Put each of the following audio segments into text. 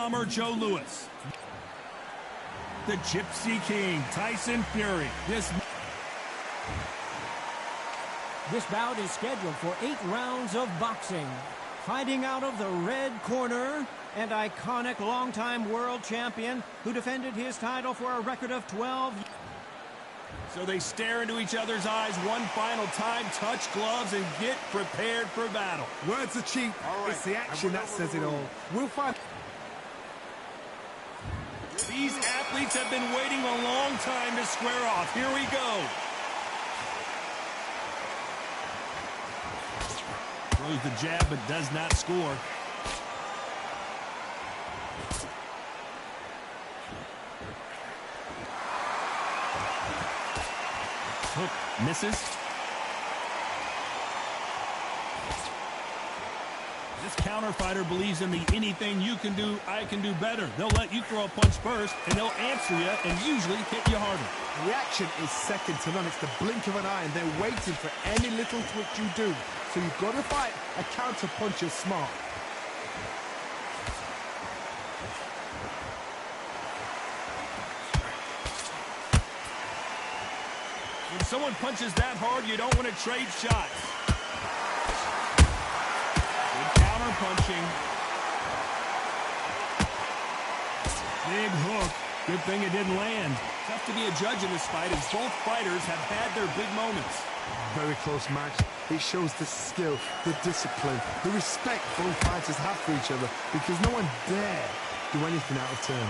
Bomber Joe Louis. The Gypsy King, Tyson Fury. This bout is scheduled for 8 rounds of boxing. Fighting out of the red corner, and iconic longtime world champion who defended his title for a record of 12 years. So they stare into each other's eyes one final time, touch gloves, and get prepared for battle. Words are cheap. Right. It's the action that says it all. We'll find... These athletes have been waiting a long time to square off. Here we go. Throws the jab, but does not score. Hook misses. This counter fighter believes in the anything you can do, I can do better. They'll let you throw a punch first, and they'll answer you and usually hit you harder. Reaction is second to none. It's the blink of an eye, and they're waiting for any little twitch you do. So you've got to fight a counter puncher smart. When someone punches that hard, you don't want to trade shots. Good counter punching. Big hook. Good thing it didn't land. Tough to be a judge in this fight, as both fighters have had their big moments. Very close match. It shows the skill, the discipline, the respect both fighters have for each other, because no one dare do anything out of turn.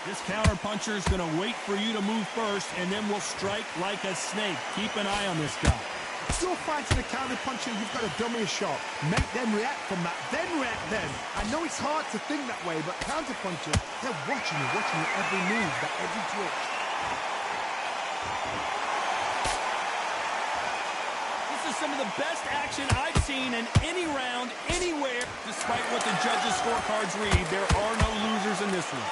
This counter puncher is going to wait for you to move first, and then will strike like a snake. Keep an eye on this guy. If you're fighting a counter puncher, you've got to dummy a shot. Make them react from that, then react then. I know it's hard to think that way, but counter punchers, they're watching you every move, that every twitch. This is some of the best action I've seen in any round, anywhere. Despite what the judges' scorecards read, there are no losers in this one.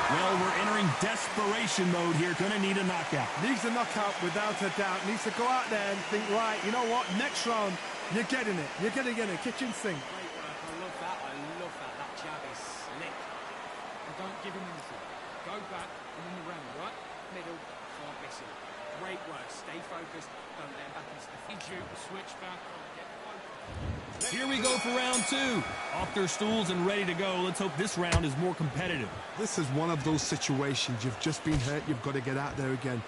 Well, we're entering desperation mode here. Gonna need a knockout. Needs a knockout without a doubt. Needs to go out there and think, right, you know what? Next round, you're getting it. You're gonna get it. Kitchen sink. Great work. I love that. I love that. That jab is slick. And don't give him anything. Go back and in the round, right? Middle. Can't miss it. Great work. Stay focused. Don't let him back into the feed. Switch back. Get focused. Here we go for round 2. Off their stools and ready to go. Let's hope this round is more competitive. This is one of those situations. You've just been hurt. You've got to get out there again.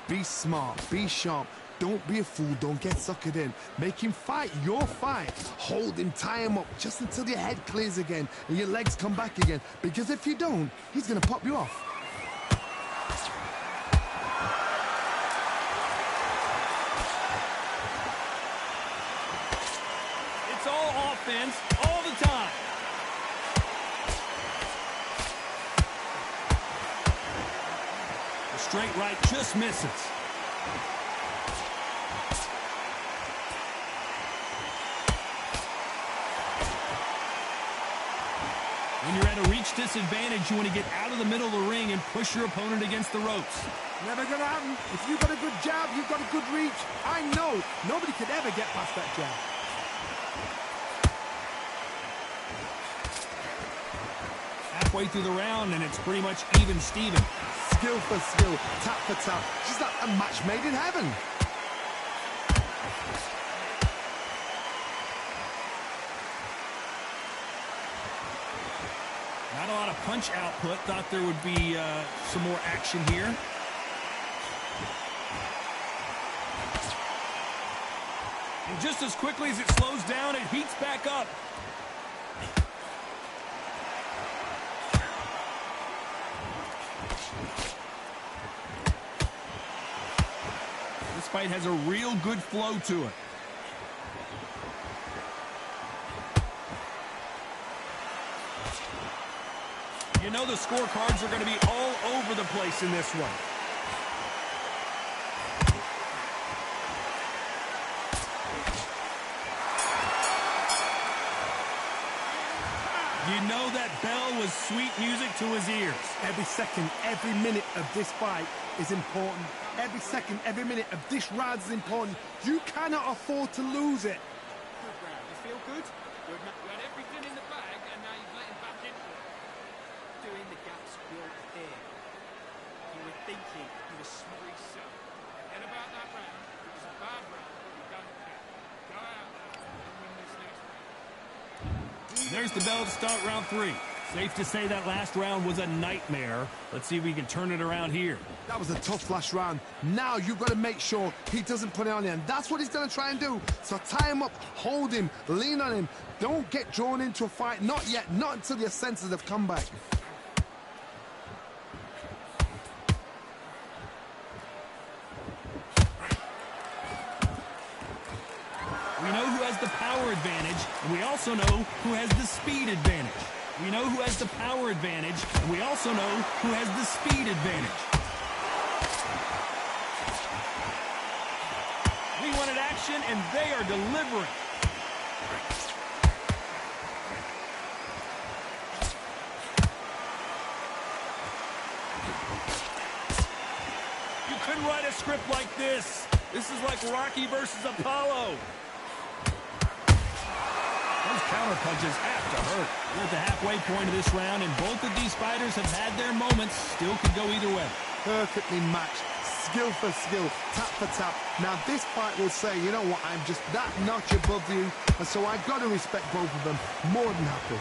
Be smart. Be sharp. Don't be a fool. Don't get suckered in. Make him fight your fight. Hold him. Tie him up just until your head clears again and your legs come back again. Because if you don't, he's going to pop you off. It's all offense all the time. The straight right just misses. When you're at a reach disadvantage, you want to get out of the middle of the ring and push your opponent against the ropes. Never gonna happen. If you've got a good jab, you've got a good reach. I know nobody could ever get past that jab. Halfway through the round, and it's pretty much even Steven. Skill for skill, tap for tap. Just like a match made in heaven. Not a lot of punch output. Thought there would be some more action here. And just as quickly as it slows down, it heats back up. This fight has a real good flow to it. You know the scorecards are going to be all over the place in this one. You know that bell was sweet music to his ears. Every second, every minute of this fight is important. Every second, every minute of this round is important. You cannot afford to lose it. Good round. You feel good? Good. You had everything in the bag, and now you've let him back into it. Doing the gaps your thing. You were thinking you were smart yourself. Forget about that round. It was a bad round. You don't care. Go out there and win this next round. There's the bell to start round 3. Safe to say that last round was a nightmare. Let's see if we can turn it around here. That was a tough last round. Now you've got to make sure he doesn't put it on you, and that's what he's going to try and do. So tie him up, hold him, lean on him. Don't get drawn into a fight. Not yet. Not until your senses have come back. We know who has the power advantage, and we also know who has the speed advantage. We know who has the power advantage, and we also know who has the speed advantage. We wanted action, and they are delivering. You couldn't write a script like this. This is like Rocky versus Apollo. Those counter punches have to hurt. We're at the halfway point of this round, and both of these fighters have had their moments. Still could go either way. Perfectly matched. Skill for skill, tap for tap. Now this fight will say, you know what, I'm just that notch above you, and so I've got to respect both of them. More than happy.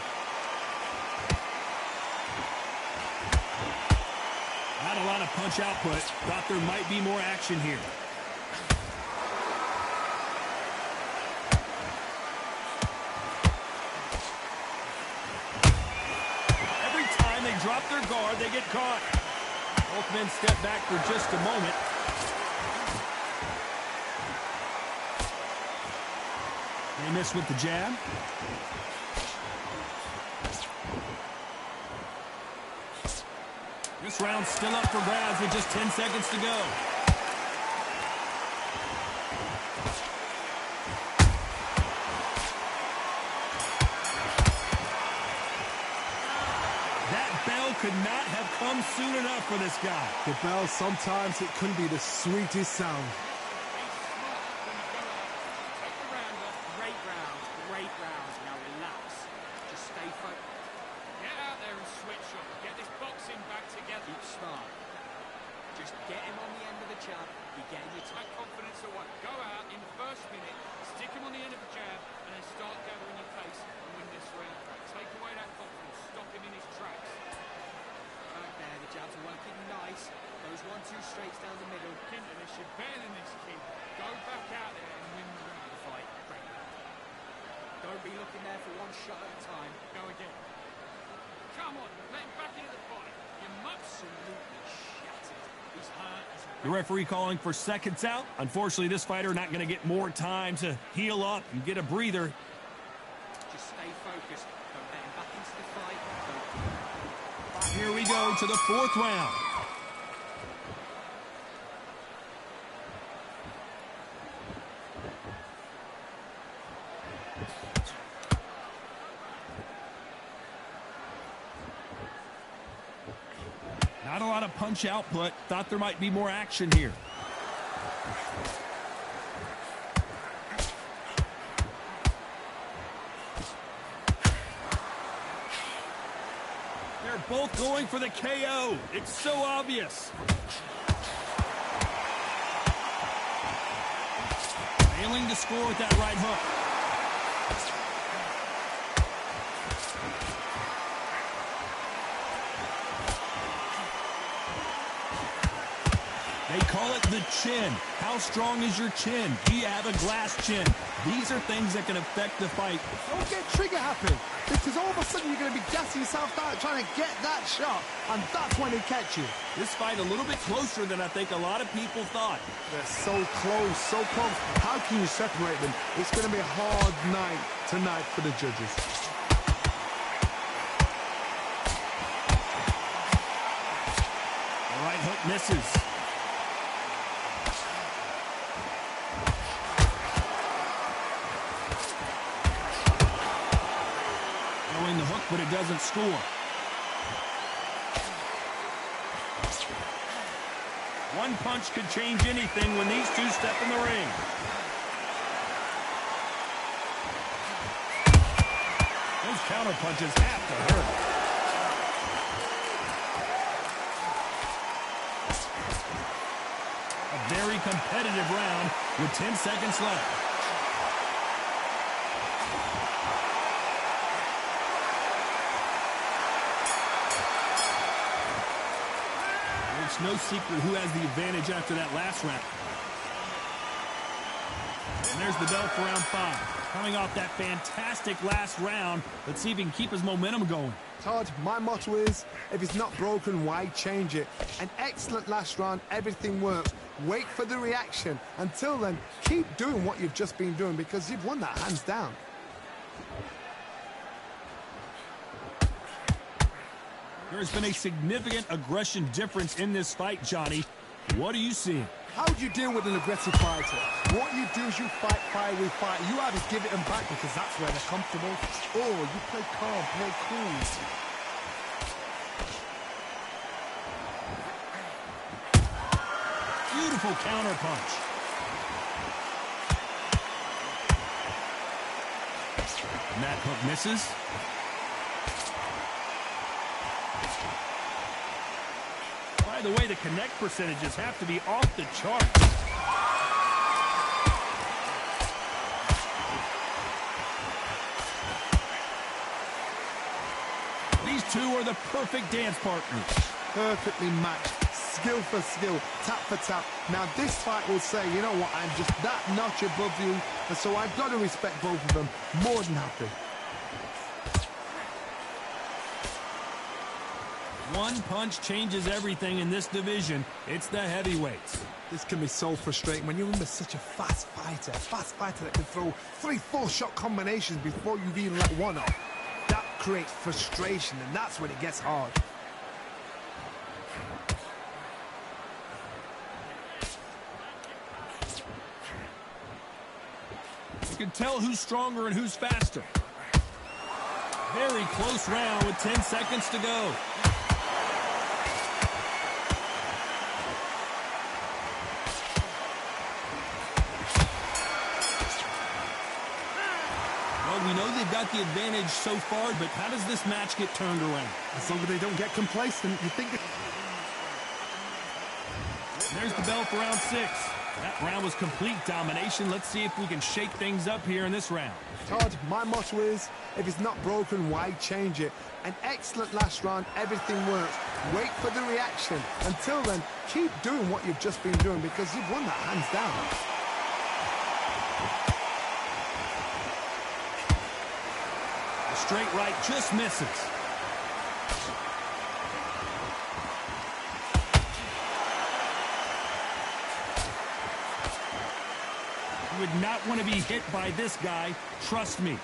Not a lot of punch output. Thought there might be more action here. Drop their guard, they get caught. Both men step back for just a moment. They miss with the jab. This round's still up for grabs with just 10 seconds to go. Could not have come soon enough for this guy. The bell, sometimes it can be the sweetest sound. Take the round off. Great rounds. Great rounds. Now relax. Just stay focused. Get out there and switch up. Get this boxing back together. Keep smart. Just get him on the end of the jab. You're getting your tight confidence away. Go out in the first minute, stick him on the end of the jab, and then start gathering your pace and win this round. Take away that confidence. Stop him in his tracks. There, the jabs are working nice. Those 1-2 straights down the middle. This you're better than this, kid. Go back out there and win the round. The fight. Great round. Don't be looking there for one shot at a time. Go again. Come on, let him back into the fight. You're absolutely shattered. He's hurt. The referee calling for seconds out. Unfortunately, this fighter not going to get more time to heal up and get a breather. Just stay focused. Don't let him back into the fight. Here we go to the 4th round. Not a lot of punch output. Thought there might be more action here. Both going for the KO. It's so obvious. Failing to score with that right hook. They call it the chin. How strong is your chin? Do you have a glass chin? These are things that can affect the fight. Don't get trigger happy, because all of a sudden you're going to be gassing yourself out trying to get that shot, and that's when they catch you. This fight a little bit closer than I think a lot of people thought. They're so close, so close. How can you separate them? It's going to be a hard night tonight for the judges. The right hook misses. Throwing the hook, but it doesn't score. One punch could change anything when these two step in the ring. Those counter punches have to hurt. A very competitive round with 10 seconds left. It's no secret who has the advantage after that last round. And there's the bell for round 5. Coming off that fantastic last round, let's see if he can keep his momentum going. Todd, my motto is, if it's not broken, why change it? An excellent last round, everything works. Wait for the reaction. Until then, keep doing what you've just been doing because you've won that hands down. There's been a significant aggression difference in this fight, Johnny. What are you seeing? How do you deal with an aggressive fighter? What you do is you fight fire with fire. You either give it them back because that's where they're comfortable, or you play calm, play cool. Beautiful counter punch. And that hook misses. By the way, the connect percentages have to be off the charts. These two are the perfect dance partners. Perfectly matched, skill for skill, tap for tap. Now this fight will say, you know what, I'm just that notch above you, and so I've got to respect both of them. More than happy. One punch changes everything in this division. It's the heavyweights. This can be so frustrating when you're under such a fast fighter that can throw 3-4 shot combinations before you've even let one off. That creates frustration, and that's when it gets hard. You can tell who's stronger and who's faster. Very close round with 10 seconds to go. We know they've got the advantage so far, but how does this match get turned around? As long as they don't get complacent, you think... There's the bell for round 6. That round was complete domination. Let's see if we can shake things up here in this round. Todd, my motto is, if it's not broken, why change it? An excellent last round, everything works. Wait for the reaction. Until then, keep doing what you've just been doing because you've won that hands down. Straight right just misses. You would not want to be hit by this guy, trust me.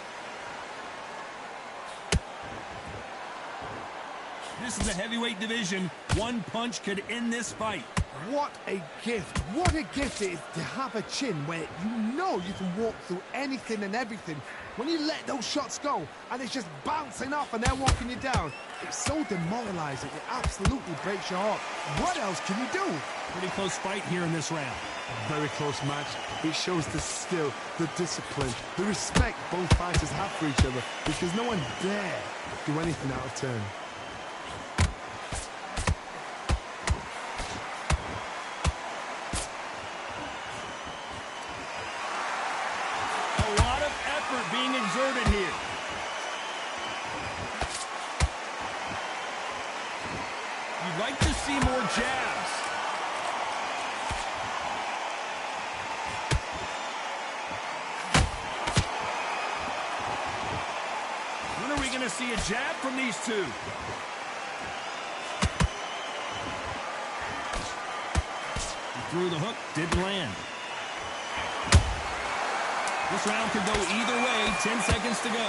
This is a heavyweight division. One punch could end this fight. What a gift. What a gift it is to have a chin where you know you can walk through anything and everything. When you let those shots go and it's just bouncing off and they're walking you down, it's so demoralizing. It absolutely breaks your heart. What else can you do? Pretty close fight here in this round. Very close match. It shows the skill, the discipline, the respect both fighters have for each other because no one dare do anything out of turn. Being exerted here. You'd like to see more jabs. When are we going to see a jab from these two? He threw the hook, didn't land. This round could go either way. 10 seconds to go.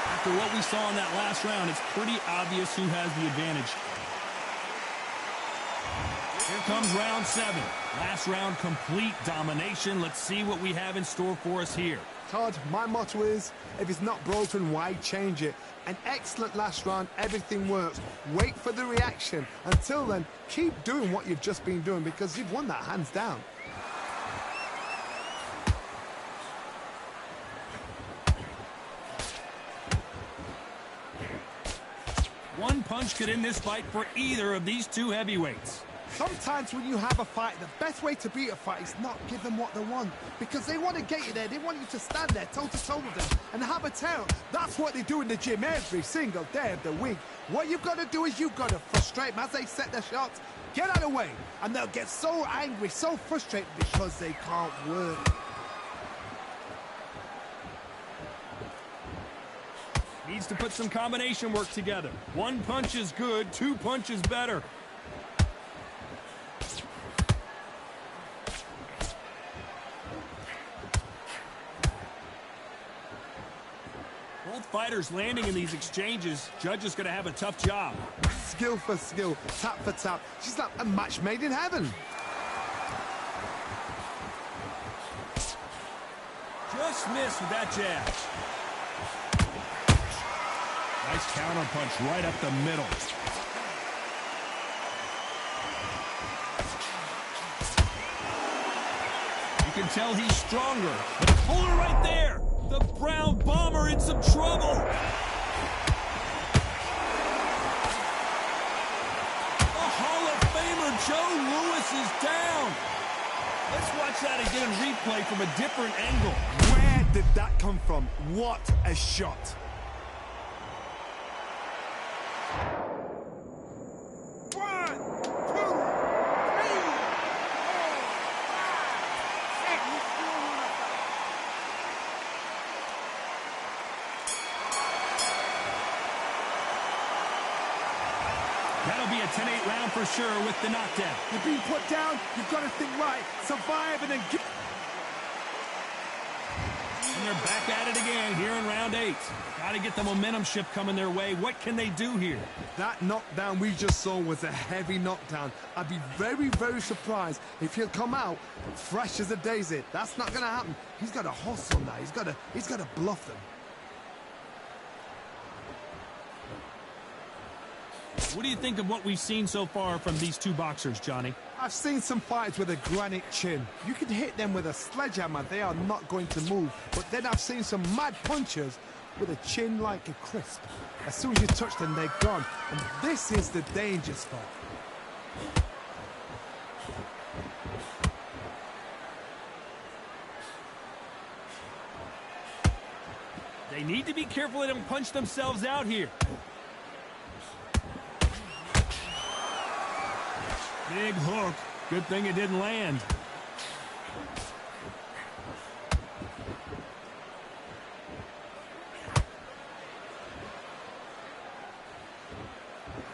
After what we saw in that last round, it's pretty obvious who has the advantage. Here's comes round 7. Last round, complete domination. Let's see what we have in store for us here. Todd, my motto is, if it's not broken, why change it? An excellent last round, everything works. Wait for the reaction. Until then, keep doing what you've just been doing because you've won that hands down. One punch could end this fight for either of these two heavyweights. Sometimes when you have a fight, the best way to beat a fight is not give them what they want. Because they want to get you there. They want you to stand there toe-to-toe with them and have a tear. That's what they do in the gym every single day of the week. What you've got to do is you've got to frustrate them as they set their shots. Get out of the way. And they'll get so angry, so frustrated because they can't work. Needs to put some combination work together. One punch is good, two punches better. Both fighters landing in these exchanges. Judge is going to have a tough job. Skill for skill, tap for tap. She's like a match made in heaven. Just missed with that jab. Nice counter punch right up the middle. You can tell he's stronger. But a puller right there. The Brown Bomber in some trouble. The Hall of Famer Joe Louis is down. Let's watch that again in replay from a different angle. Where did that come from? What a shot. That'll be a 10-8 round for sure with the knockdown. You're being put down, you've got to think right, survive and then get... And they're back at it again here in round 8. Got to get the momentum shift coming their way. What can they do here? That knockdown we just saw was a heavy knockdown. I'd be very, very surprised if he'll come out fresh as a daisy. That's not going to happen. He's got to hustle now. He's got to bluff them. What do you think of what we've seen so far from these two boxers, Johnny? I've seen some fighters with a granite chin. You can hit them with a sledgehammer, they are not going to move. But then I've seen some mad punchers with a chin like a crisp. As soon as you touch them, they're gone. And this is the danger spot. They need to be careful they don't punch themselves out here. Big hook. Good thing it didn't land.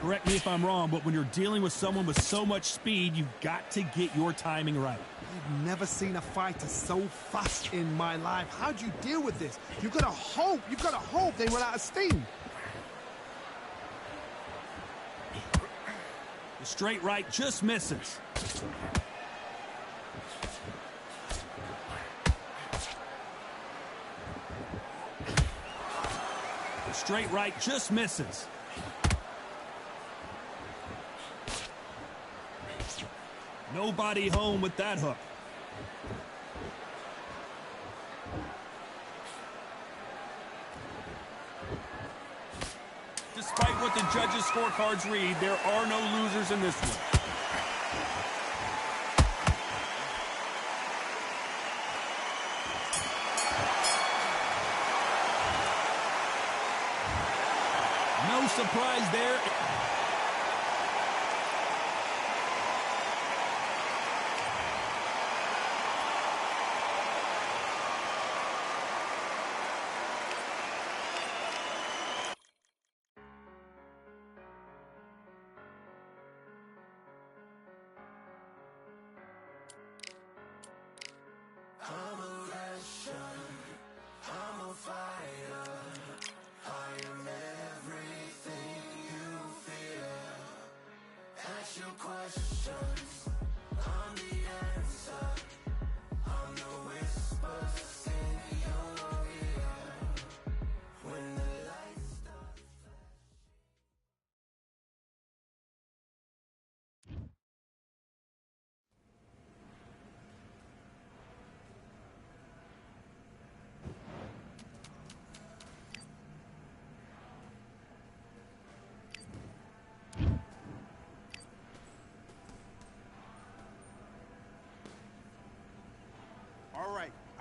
Correct me if I'm wrong, but when you're dealing with someone with so much speed, you've got to get your timing right. I've never seen a fighter so fast in my life. How do you deal with this? You've got to hope they run out of steam. The straight right just misses. The straight right just misses. Nobody home with that hook. Despite what the judges' scorecards read, there are no losers in this one. No surprise there.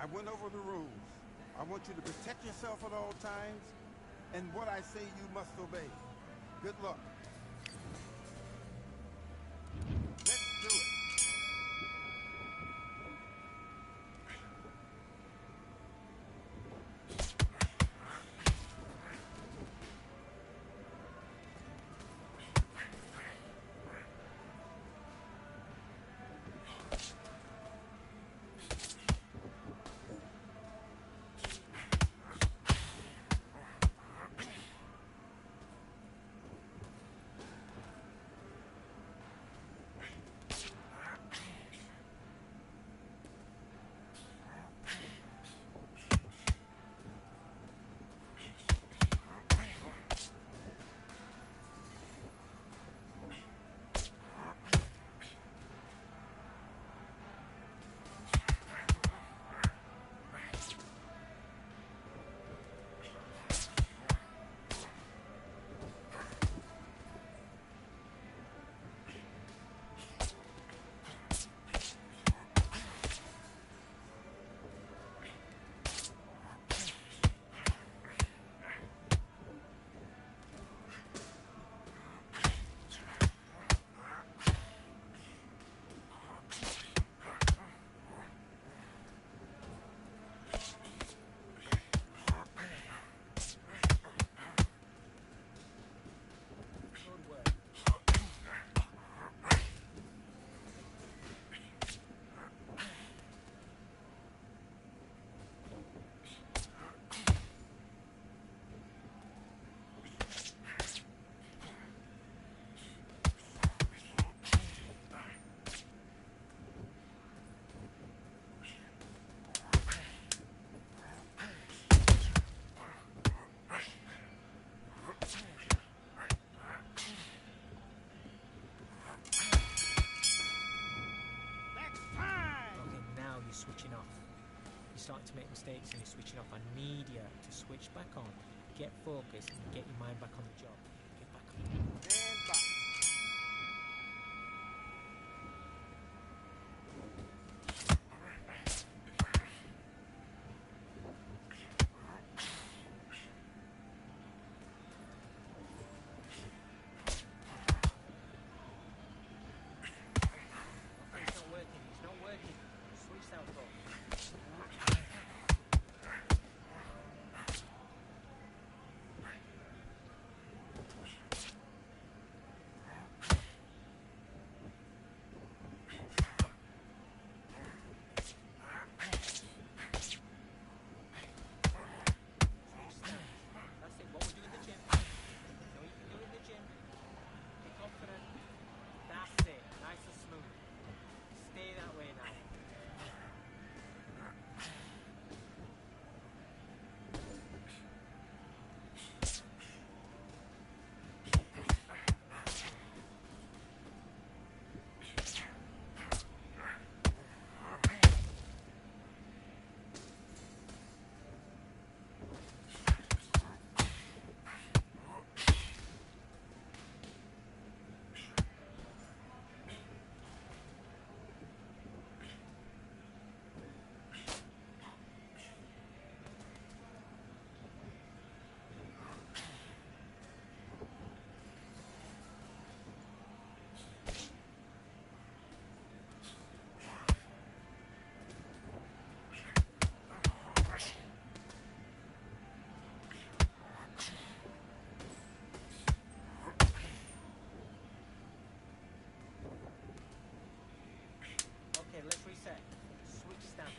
I went over the rules. I want you to protect yourself at all times, and what I say you must obey. Good luck. Let's do it. Switching off. You're starting to make mistakes and you're switching off. I need you to switch back on, get focused, and get your mind back on the job. Get back on. And back. It's not working. It's not working. Switch that off. That's it. What we do in the gym. You know you can do it in the gym. Be confident. That's it. Nice and smooth. Stay that way now. Okay, let's reset. Switch stance.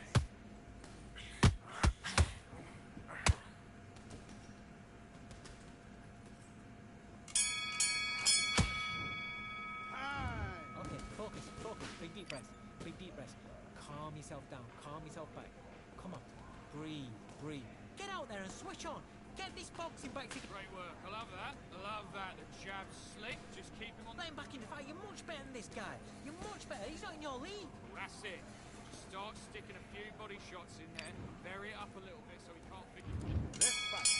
Okay, focus, focus. Big deep breath. Big deep breath. Calm yourself down. Calm yourself back. Come on. Breathe, breathe. Get out there and switch on. Get this boxing back together. Great work. I love that. I love that. The jab's slick. Just keep him on. Let him back in the fight. You're much better than this guy. You're much better. He's not in your league. Well, that's it. Just start sticking a few body shots in there. Vary it up a little bit so he can't figure. Let's fight.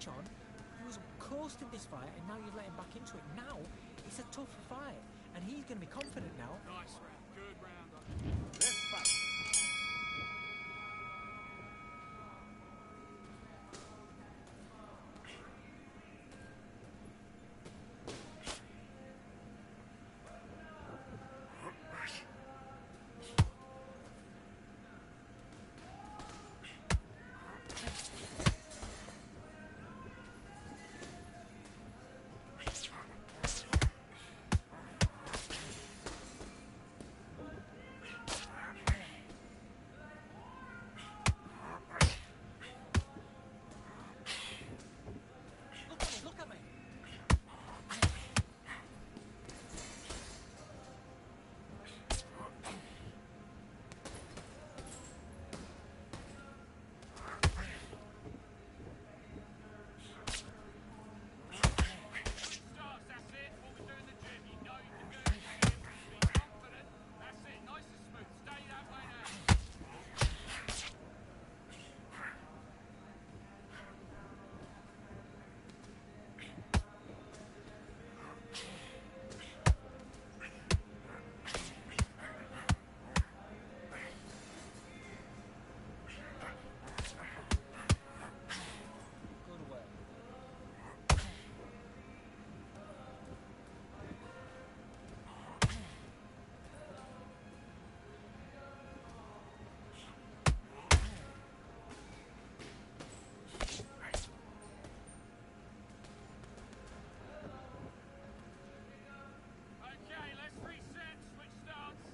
switch on. He was coasting this fight, and now you've let him back into it. Now, it's a tougher fight, and he's going to be confident now. Nice round. Good round. Let's fight. Look at me. Starts, that's it. What we do in the gym. You know you can do it in the gym. Be confident. That's it. Nice and smooth. Stay that way now. Good work. Okay, let's reset. Switch stance.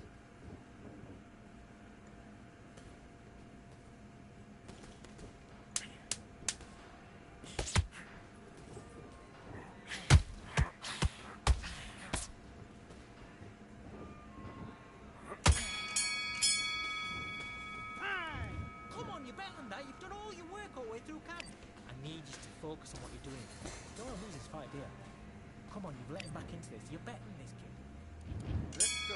Come on, you're better than that. You've done all your work all the way through camp. I need you to focus on what you're doing. Don't want to lose this fight, dear. Come on, you've let him back into this. You're better than this, kid. Let's go.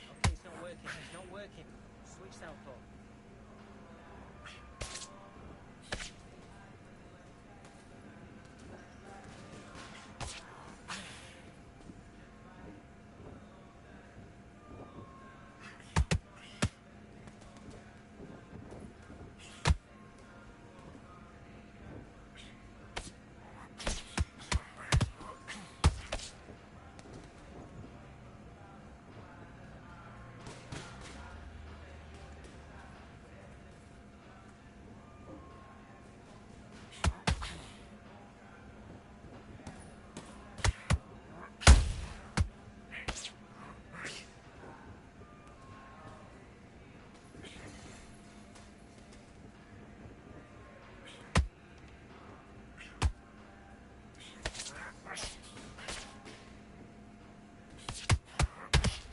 Okay, it's not working. It's not working. Switch southpaw.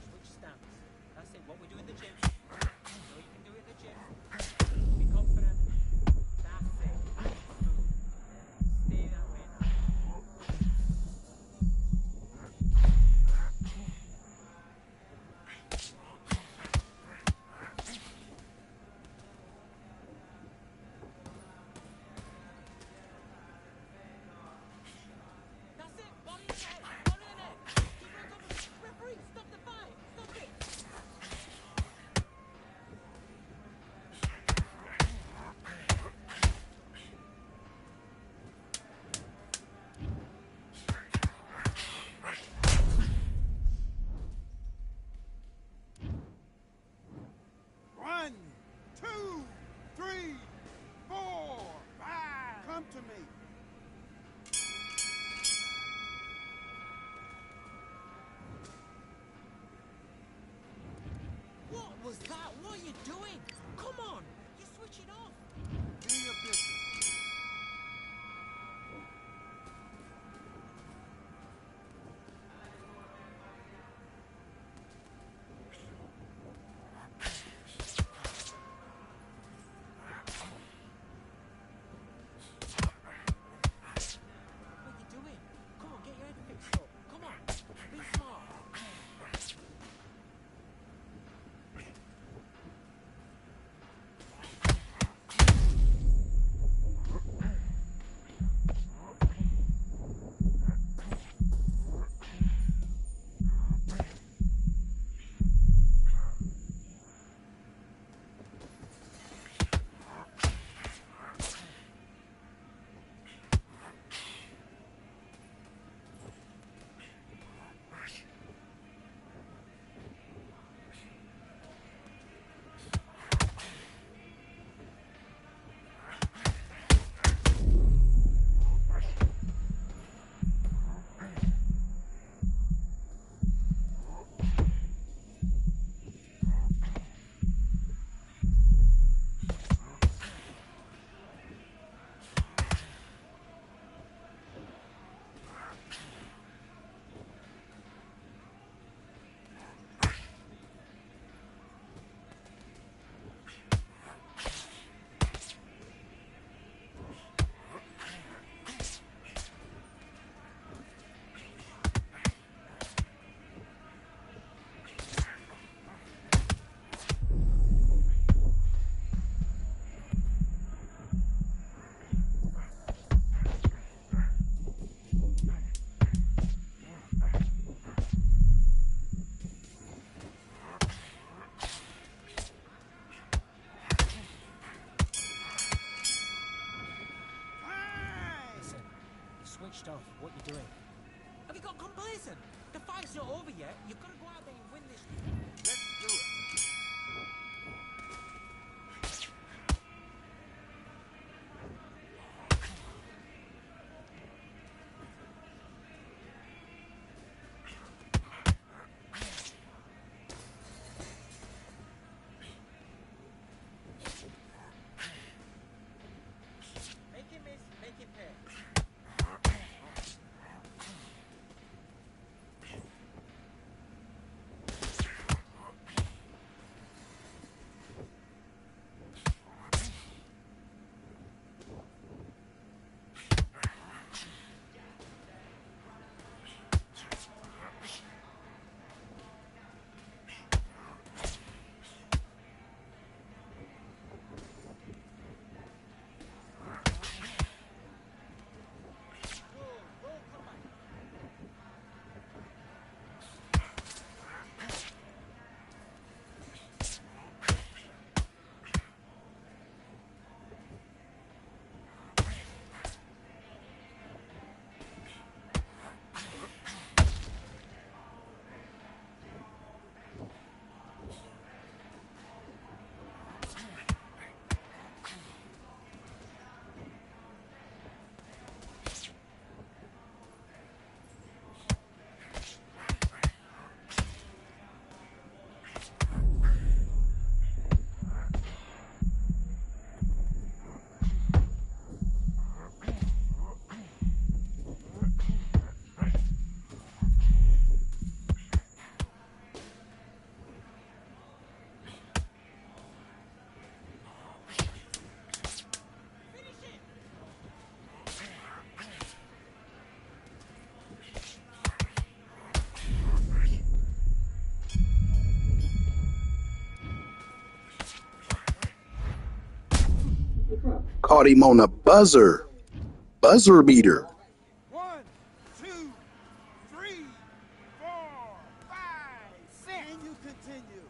Switch stance. That's it. What we do in the gym. You know you can do it in the gym. Be confident. That's it. Stay that way now. That's it. Body in the head. Body in the head. Keep on top of it. Referee, stop the fight. Stop it. One, two, three, four, five. Come to me. What was that? What are you doing? Come on. You're switching off. Do your business. switched off. What you doing? Have you got complacent? The fight's not over yet. You've got to go out there and win this. Let's do it. Make him miss, make him pay. Caught him on a buzzer beater. 1, 2, 3, 4, 5, 6. And you continue.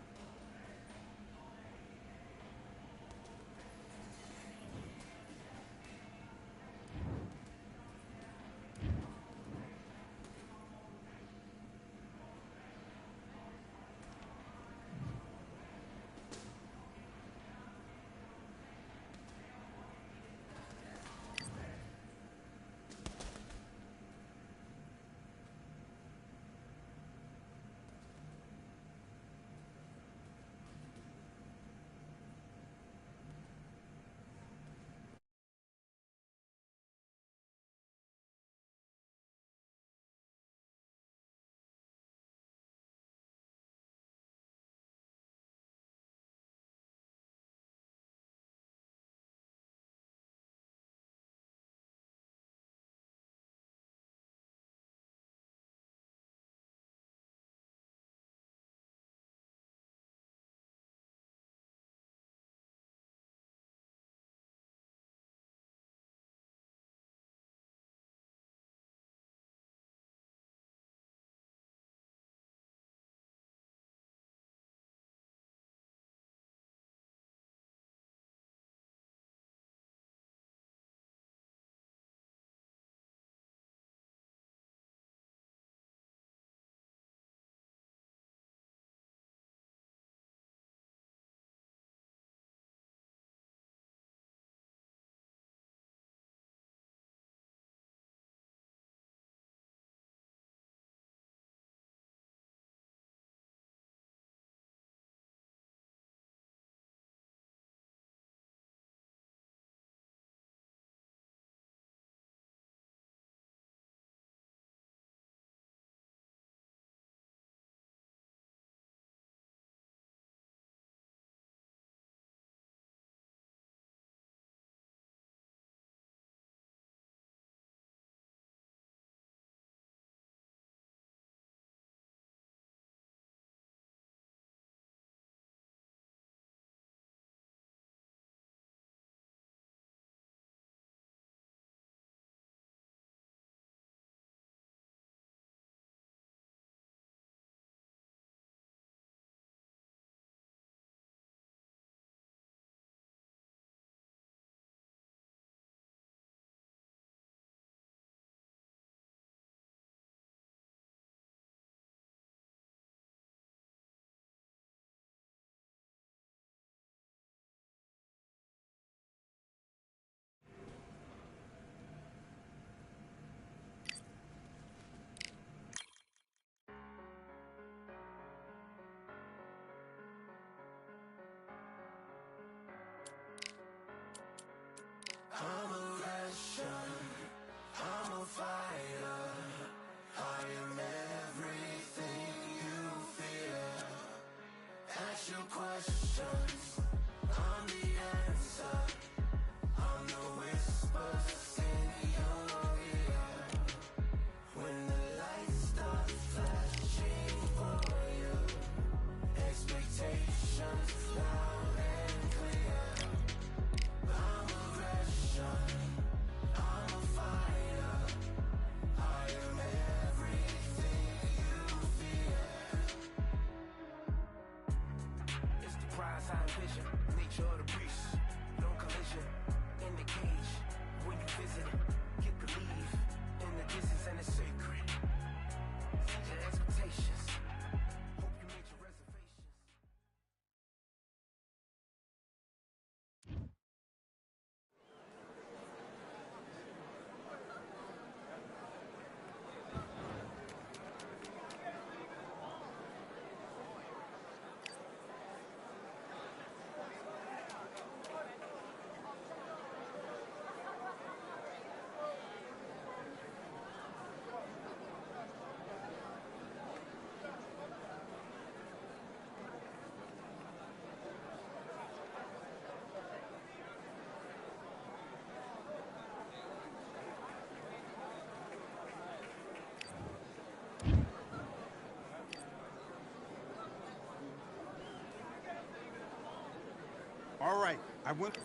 I went.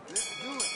Let's do it.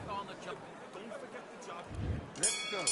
on the jump. Don't forget the jump. Let's go.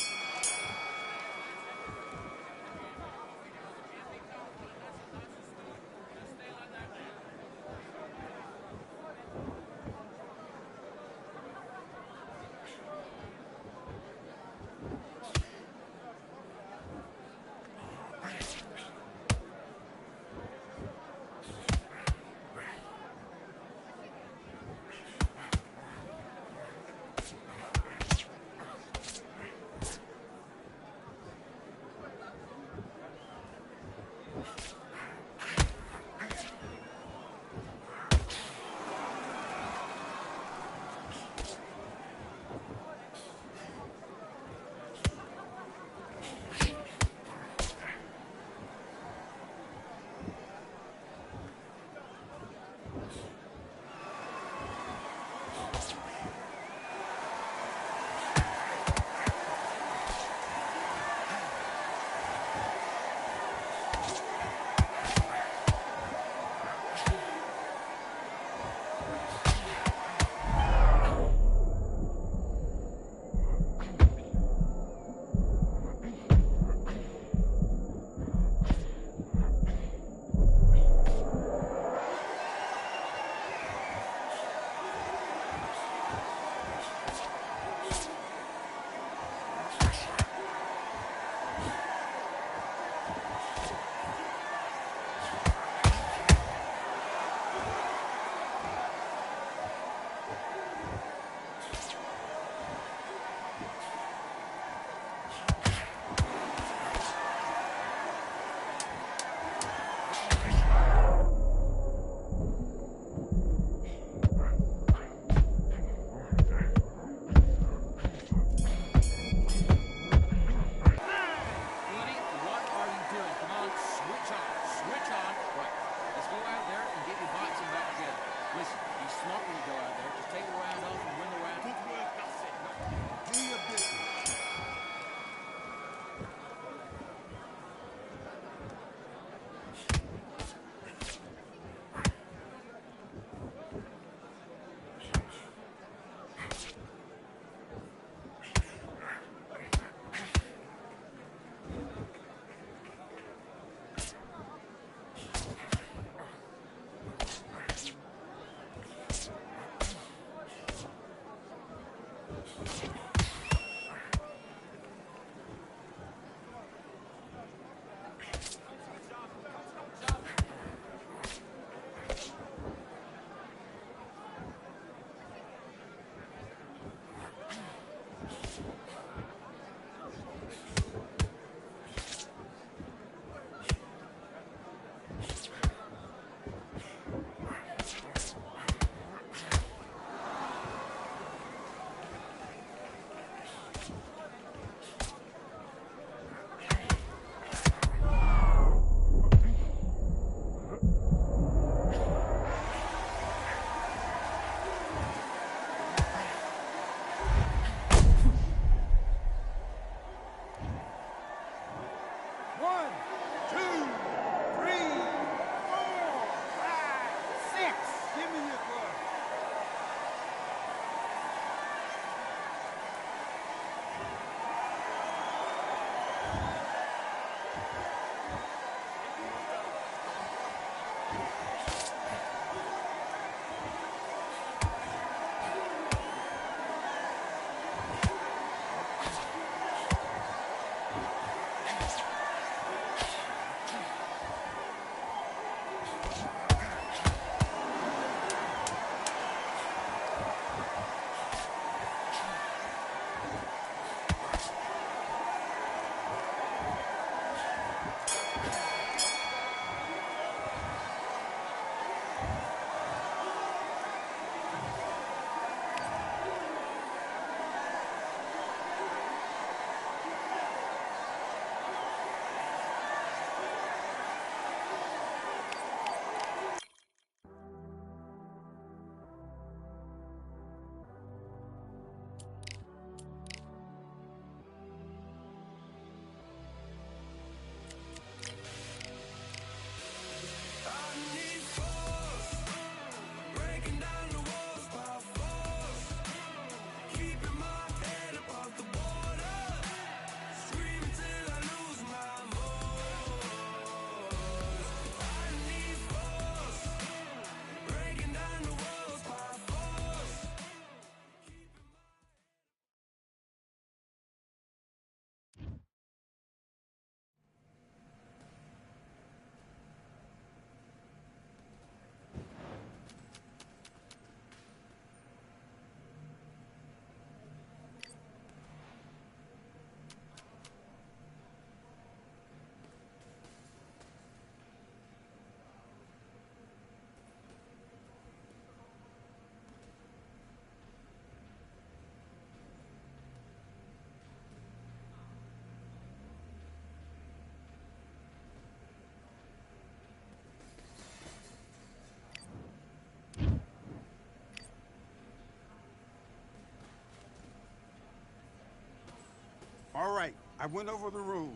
All right, I went over the rules.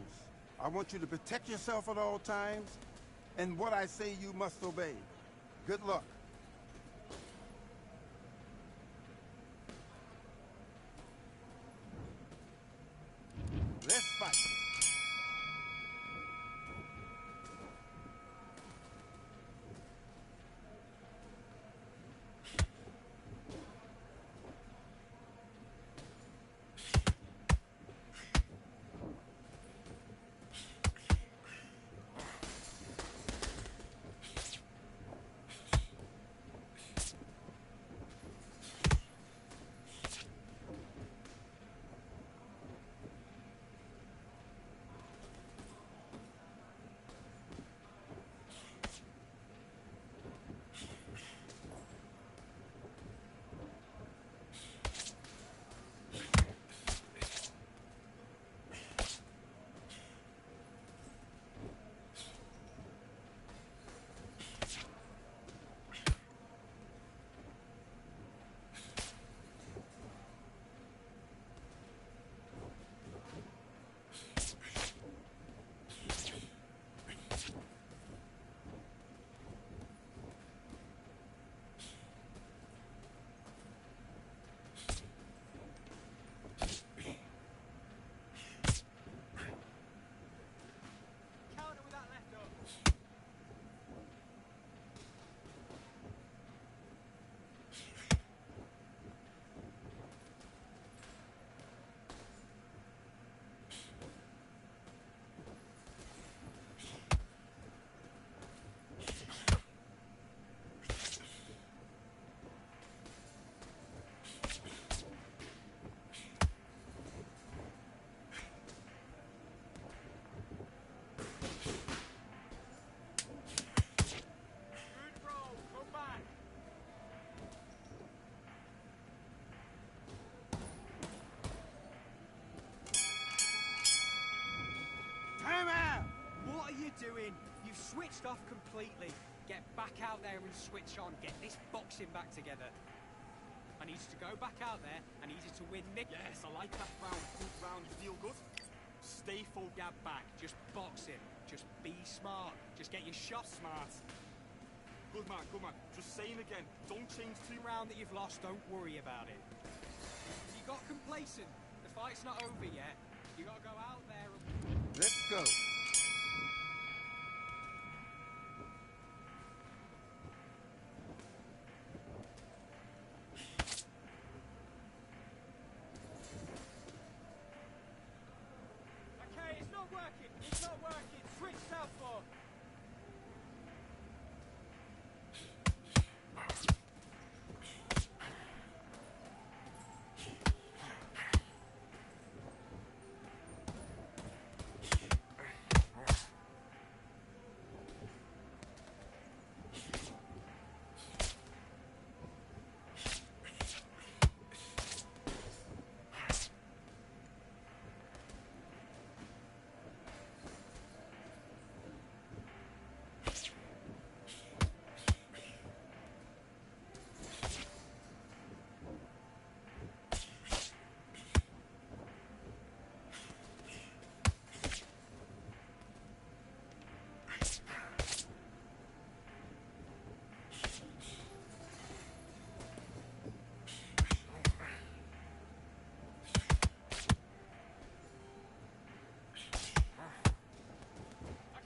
I want you to protect yourself at all times, and what I say you must obey. Good luck. Let's fight. Counter with that left hook. Good roll. Come back. Time out! What are you doing? You've switched off completely. Get back out there and switch on. Get this boxing back together. I need you to go back out there. I need you to win Nick. Yes, I like that round. Good round. You feel good? Stay full. Get back. Just boxing. Just be smart. Just get your shots smart. Good man, good man. Just saying again, don't change too much. Round that you've lost, don't worry about it. You got complacent. The fight's not over yet. You gotta go out there and... Let's go. Okay, it's not working. It's not working. Switch southpaw.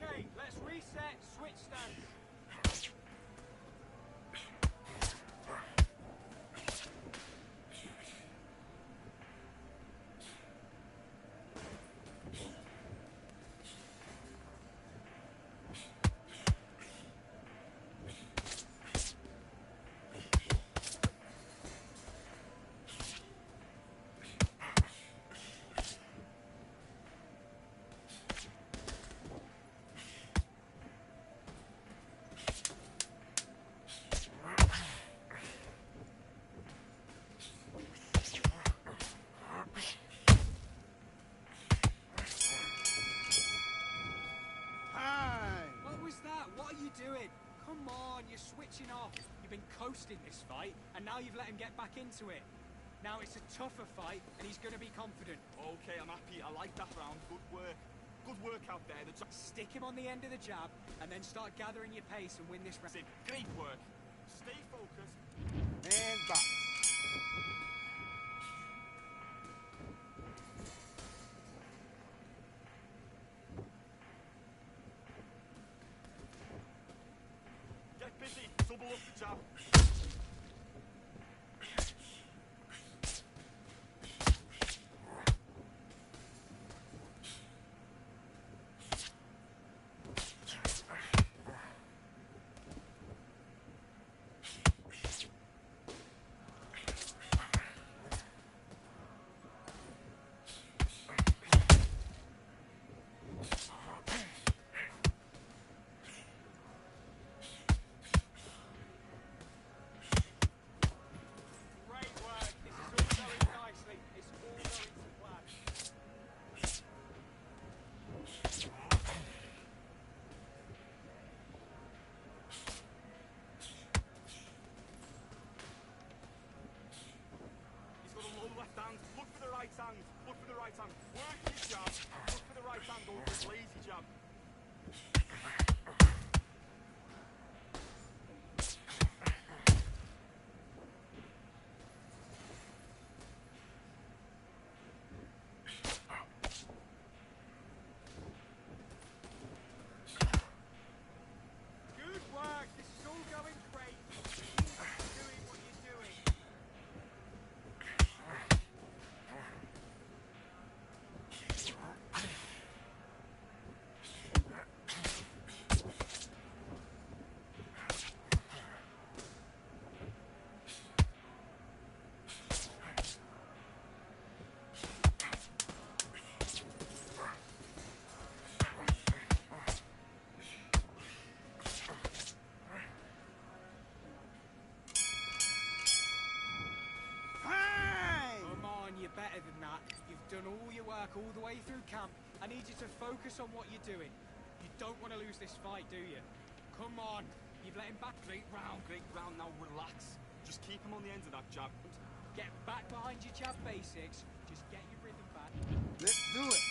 Okay, let's reset. Switch stance. doing? Come on, you're switching off. You've been coasting this fight, and now you've let him get back into it. Now it's a tougher fight, and he's going to be confident. Okay, I'm happy. I like that round. Good work. Good work out there. Stick him on the end of the jab, and then start gathering your pace and win this round. Great work. Stay focused. And box. Get busy. Double up the jab. Look for the right hand. Look for the right hand. Work your jab. Look for the right hand over this lazy jab. Good work. This is all going great. Keep doing what you're doing. Come on, you're better than that. You've done all your work all the way through camp. I need you to focus on what you're doing. You don't want to lose this fight, do you? Come on. You've let him back. Great round. Now relax. Just keep him on the end of that jab. Get back behind your jab basics. Just get your rhythm back. Let's do it.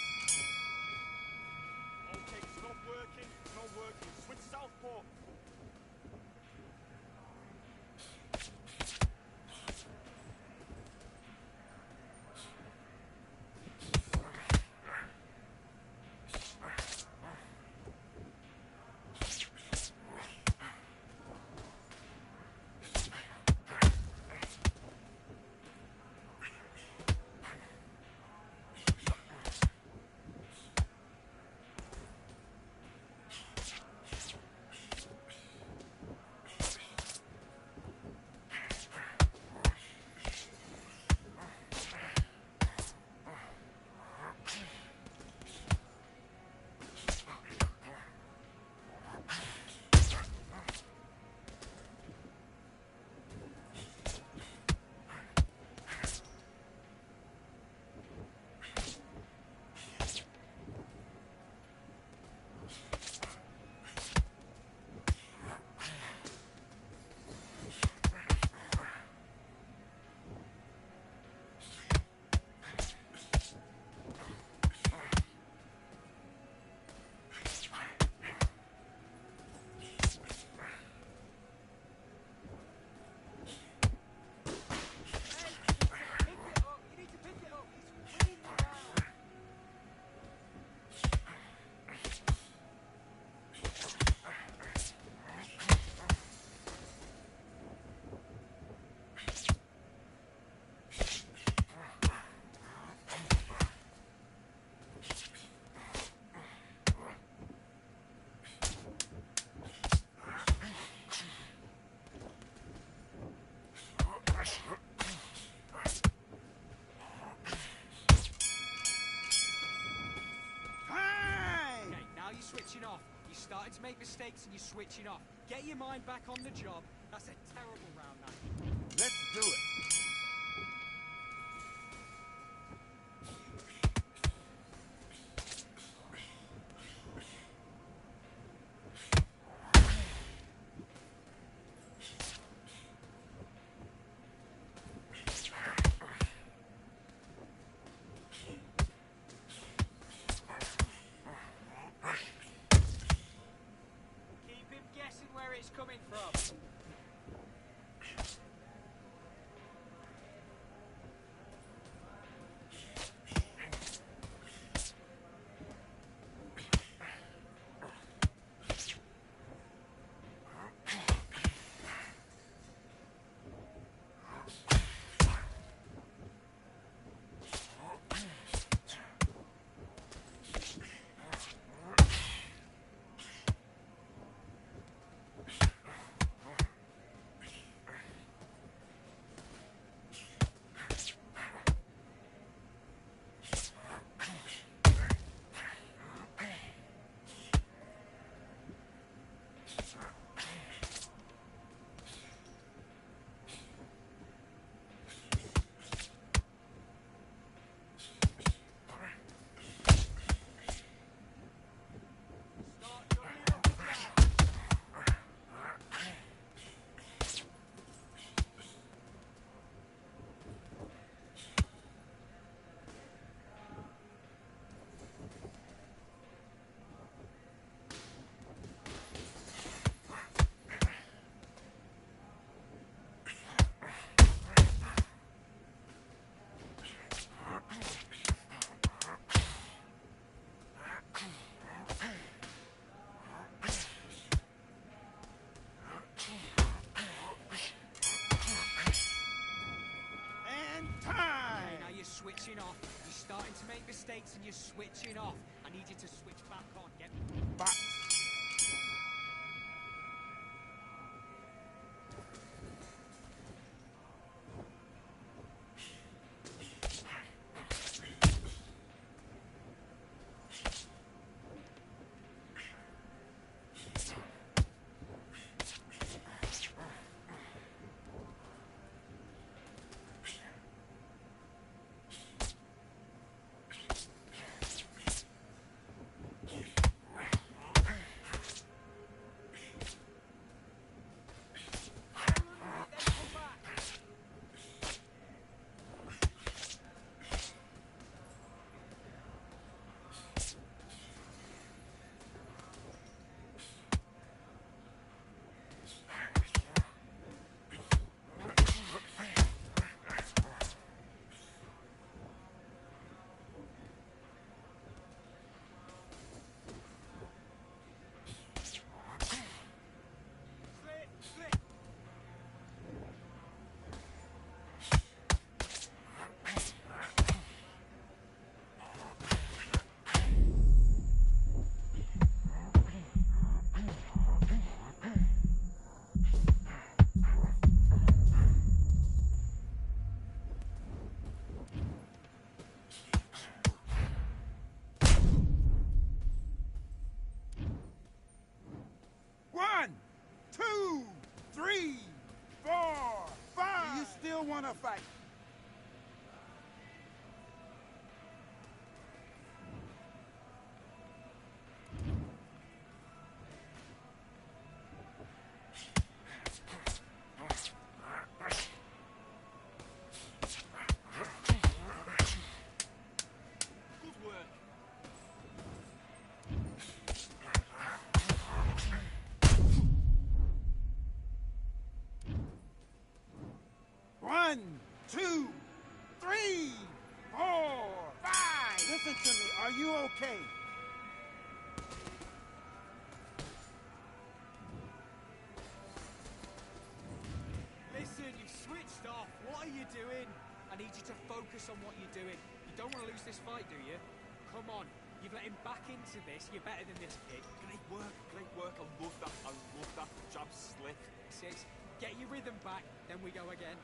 Okay, it's not working. It's not working. Switch southpaw. switching off. You're starting to make mistakes and you're switching off. Get your mind back on the job. That's a terrible round, that. Let's do it. coming from? Switching off. You're starting to make mistakes and you're switching off. I need you to switch back on. Get back. want to fight. One, two, three, four, five. Listen to me. Are you okay? Listen, you've switched off. What are you doing? I need you to focus on what you're doing. You don't want to lose this fight, do you? Come on. You've let him back into this. You're better than this kid. Great work, great work. I love that. I love that. Jab slick. 6. Get your rhythm back, then we go again.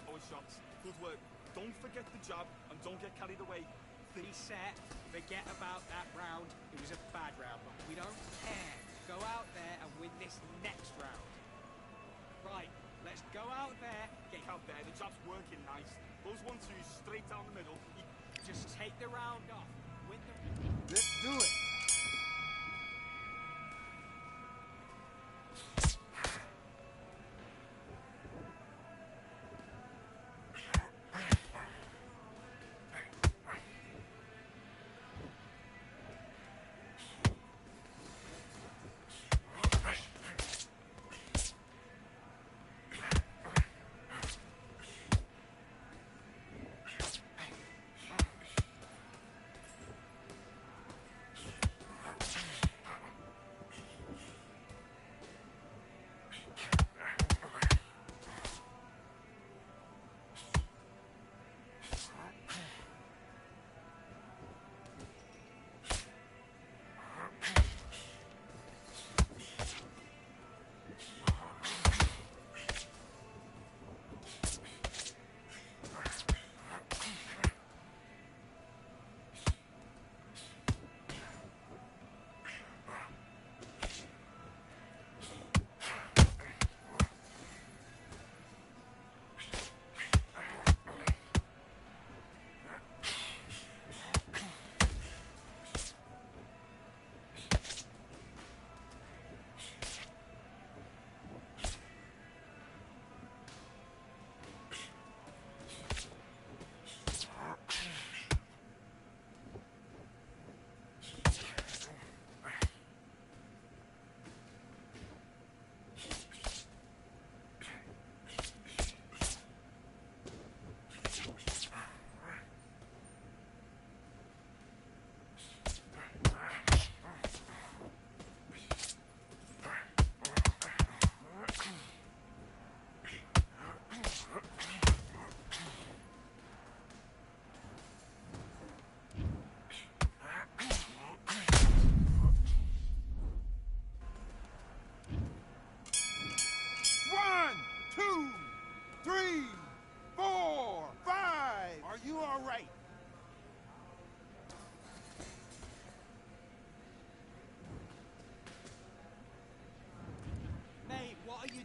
Always shots. Good work. Don't forget the jab and don't get carried away. Be set. Forget about that round. It was a bad round, but we don't care. Go out there and win this next round. Right, let's go out there. Get out there. The jab's working nice. Those 1-2s straight down the middle. Just take the round off. Win the... Let's do it.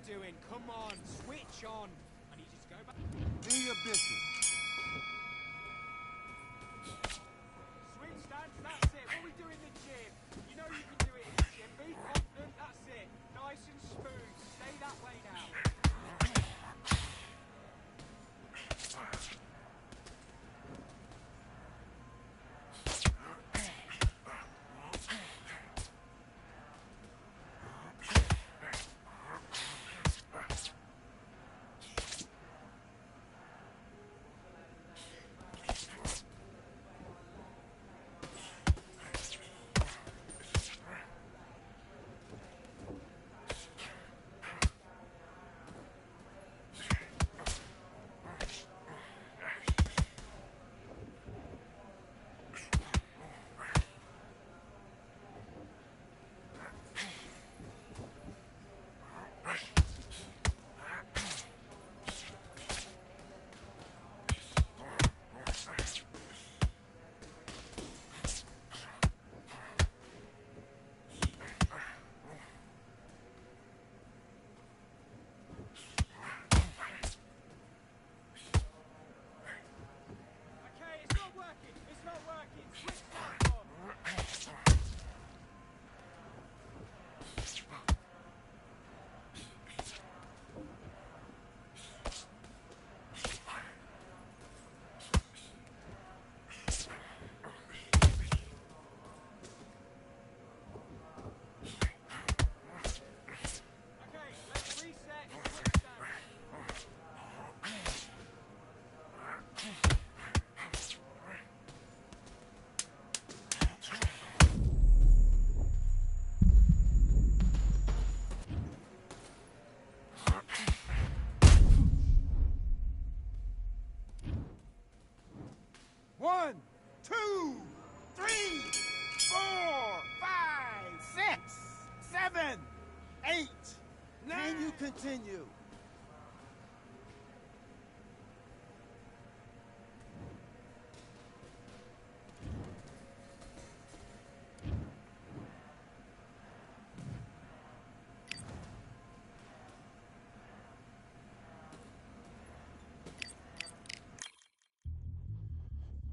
doing? Come on, switch on. I need you to go back. Do your business. Swing stance, that's it. What we do in the gym. You know you can do it in the gym. Be confident, that's it. Nice and smooth. Stay that way now. One, two, three, 4, 5, 6, 7, 8, 9. Can you continue?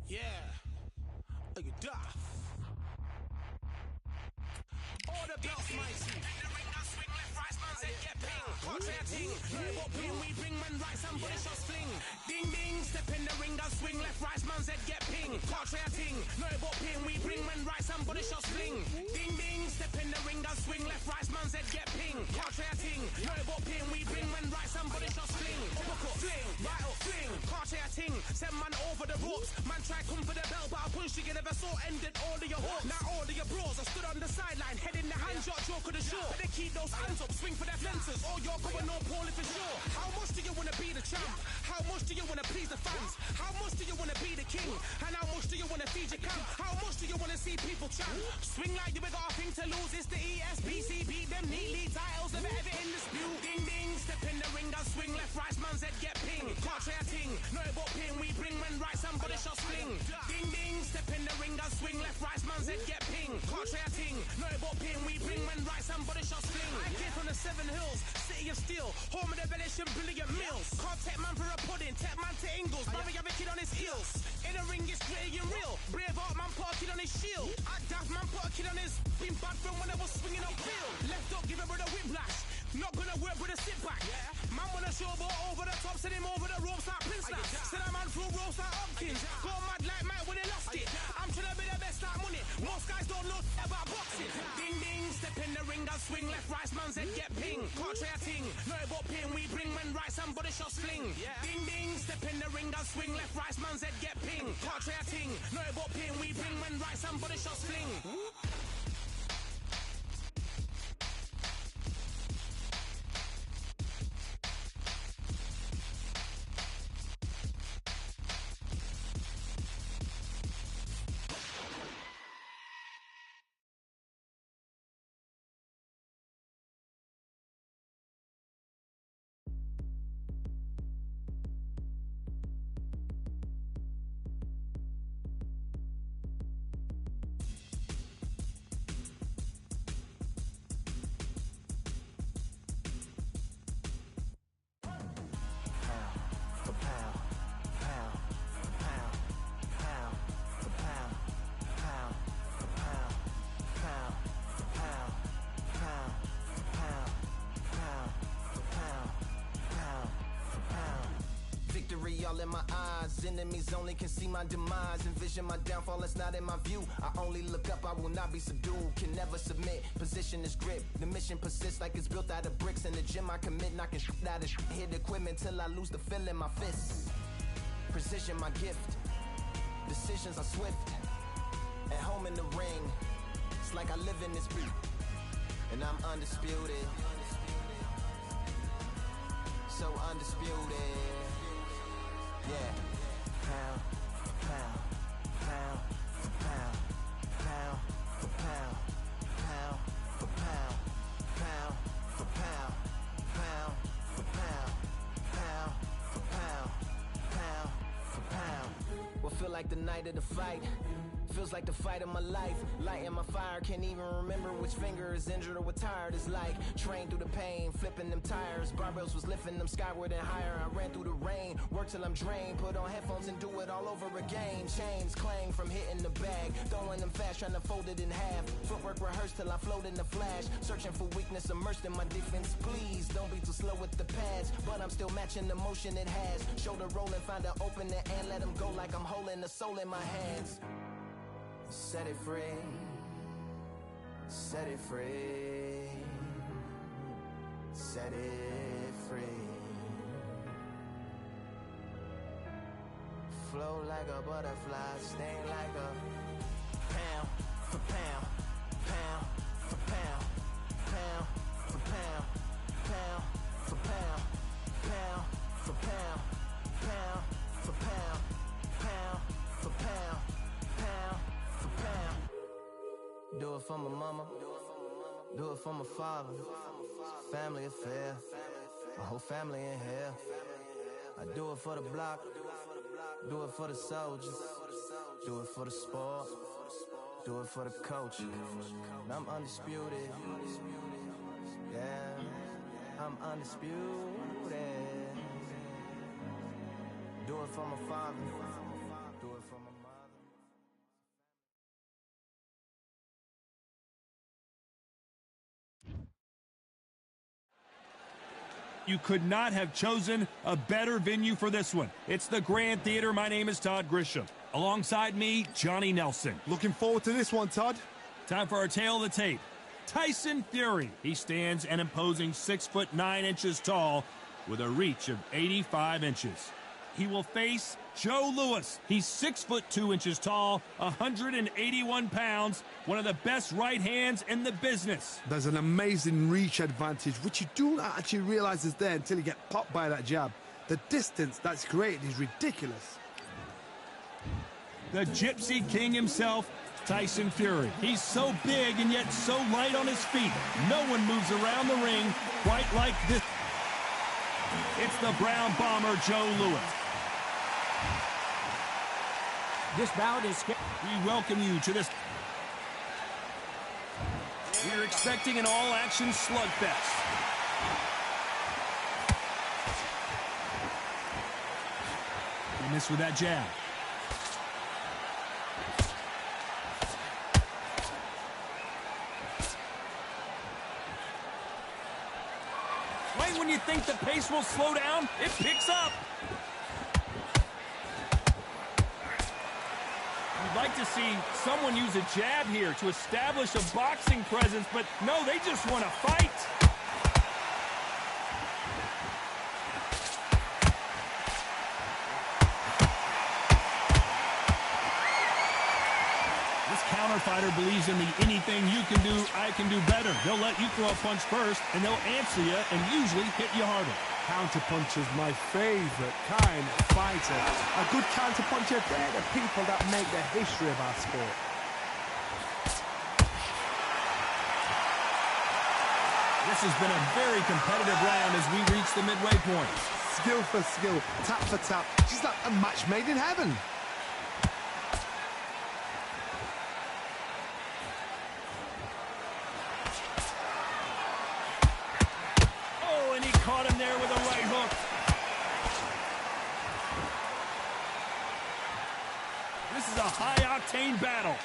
Yeah, are you daft? All the belts, mighty. In the ring, I swing left, right, man said get ping. Contrary ting, no what ping, we bring man right, somebody shot sling. Ding ding, step in the ring, I swing left, right, man said get ping. Contrary ting, no what ping, we bring man right, somebody shot sling. Ding ding, step in the ring, I swing left, right, man said get ping. Contrary ting, no what ping, we bring man right, somebody shot sling. Uppercut, fling, right up, fling. Contrary ting, send man over the ropes. Man try come for the belt, but I punch you never saw ended all of your hopes. Now all of your bros, I stood on the sideline, head in the hand shot, joke of the show. They keep those hands up, swing for their fences. Oh, you're going on poorly for sure. How much do you want to be the champ? How much do you want to please the fans? How much do you want to be the king? And how much do you want to feed your camp? How much do you want to see people champ? Swing like you got a thing to lose. It's the ESPC, beat them neatly. Titles never ever in dispute. Ding ding, step in the ring, I swing left, right, man's head get ping. Can't try a ting, no but ping. We bring men right, somebody shot sling. Ding ding, step in the ring, I swing left, right, man's head get ping. Can't try a ting, no but ping. We bring men right, somebody shot sling. I came from the 7 Hills, city of steel, home of the Venetian brilliant meals. Can't take man for a pudding, take man to Ingles. Brother have a kid on his heels. In the ring, it's gritty and real. Brave art man put a kid on his shield. Act daft man put a kid on his. Been bad from when I was swinging up field. Left up, give him with a whiplash. Not gonna work with a sit back. Man wanna show but over the top, send him over the ropes like Prince Lash. Send a man through ropes like Hopkins. Go mad like Mike when he lost it. I'm trying to be the best like money. Most guys don't know about boxing. Ding ding, step in the ring, I swing left, right, man's head get ping. Can't try a ting, no but ping. We bring men right, somebody shot sling. Ding ding, step in the ring, I swing left, right, man's head get ping. Can't try a ting, no but ping. We bring men right, somebody shot sling. smile in my eyes. Enemies only can see my demise. Envision my downfall, that's not in my view. I only look up, I will not be subdued. Can never submit, position is grip. The mission persists like it's built out of bricks. In the gym I commit, knocking shit out of shit. Hit equipment till I lose the feel in my fists. Precision my gift. Decisions are swift. At home in the ring, it's like I live in this beat. And I'm undisputed. So undisputed. Yeah. Pound for pound, pound for pound, pound for pound, pound for pound, pound for pound, pound for pound, pound for pound, pound for pound. What feel like the night of the fight? Feels like the fight of my life. Lighting my fire, can't even remember which finger is injured or what tired is like. Train through the pain, flipping them tires. Barbells was lifting them skyward and higher. I ran through the rain, work till I'm drained. Put on headphones and do it all over again. Chains clang from hitting the bag. Throwing them fast, trying to fold it in half. Footwork rehearsed till I float in the flash. Searching for weakness, immersed in my defense. Please, don't be too slow with the pads. But I'm still matching the motion it has. Shoulder rolling, find an opening and let them go like I'm holding the soul in my hands. Set it free, set it free, set it free. Flow like a butterfly, sting like a pound for pound, pound for pound, pound for pound, pound for pound, pound for pound, pound for pound, pound for pound, pound. Do it for my mama, do it for my father. Family affair, my whole family in here. I do it for the block, do it for the soldiers, do it for the sport, do it for the coach. I'm undisputed, yeah, I'm undisputed. Do it for my father, do it for my mother. You could not have chosen a better venue for this one. It's the Grand Theater. My name is Todd Grisham. Alongside me, Johnny Nelson. Looking forward to this one, Todd. Time for our tale of the tape. Tyson Fury. He stands an imposing 6'9" tall with a reach of 85 inches. He will face Joe Louis. He's 6'2" tall, 181 pounds, one of the best right hands in the business. There's an amazing reach advantage, which you do not actually realize is there until you get popped by that jab. The distance that's created is ridiculous. The Gypsy King himself, Tyson Fury. He's so big and yet so light on his feet. No one moves around the ring quite like this. It's the Brown Bomber, Joe Louis. This bout is... We welcome you to this. We're expecting an all-action slugfest. He missed with that jab. Right when you think the pace will slow down, it picks up. You'd like to see someone use a jab here to establish a boxing presence, but no, they just want to fight. This counter fighter believes in the anything you can do, I can do better. They'll let you throw a punch first, and they'll answer you and usually hit you harder. Counterpunch is my favorite kind of fighter. A good counterpuncher, they're the people that make the history of our sport. This has been a very competitive round as we reach the midway point. Skill for skill, tap for tap, just like a match made in heaven. Caught him there with a right hook. This is a high-octane battle.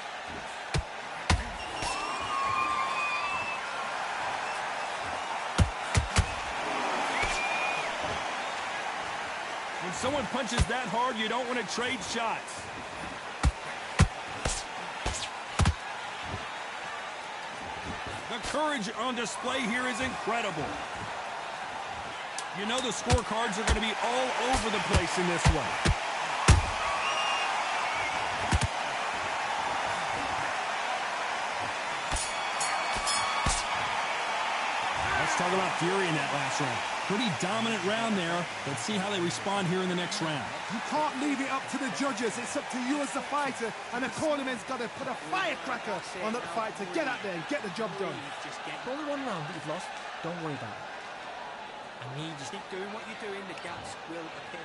When someone punches that hard, you don't want to trade shots. The courage on display here is incredible. You know the scorecards are going to be all over the place in this one. Let's talk about Fury in that last round. Pretty dominant round there. Let's see how they respond here in the next round. You can't leave it up to the judges. It's up to you as the fighter, and the cornerman's got to put a firecracker on that fight to get out there and get the job done. Only one round that you've lost. Don't worry about it. I need you to Keep doing what you're doing, the gaps will appear.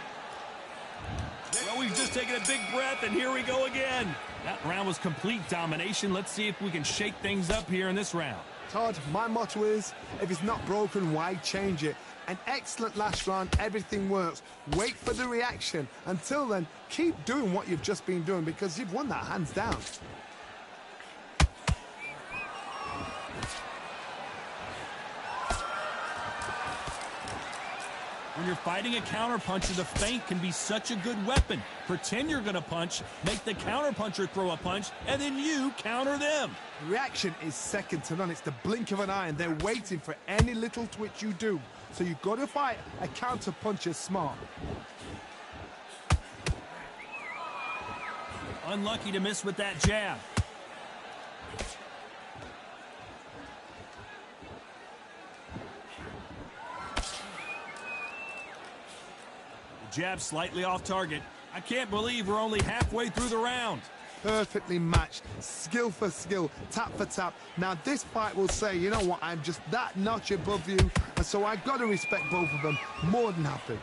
Well, we've just taken a big breath, and here we go again. That round was complete domination. Let's see if we can shake things up here in this round. Todd, my motto is, if it's not broken, why change it? An excellent last round, everything works. Wait for the reaction. Until then, keep doing what you've just been doing because you've won that hands down. When you're fighting a counterpuncher, the feint can be such a good weapon. Pretend you're going to punch, make the counterpuncher throw a punch, and then you counter them. Reaction is second to none. It's the blink of an eye, and they're waiting for any little twitch you do. So you've got to fight a counterpuncher smart. Unlucky to miss with that jab. Jab slightly off target. I can't believe we're only halfway through the round. Perfectly matched, skill for skill, tap for tap. Now this fight will say, you know what, I'm just that notch above you, and so I've got to respect both of them. More than happy.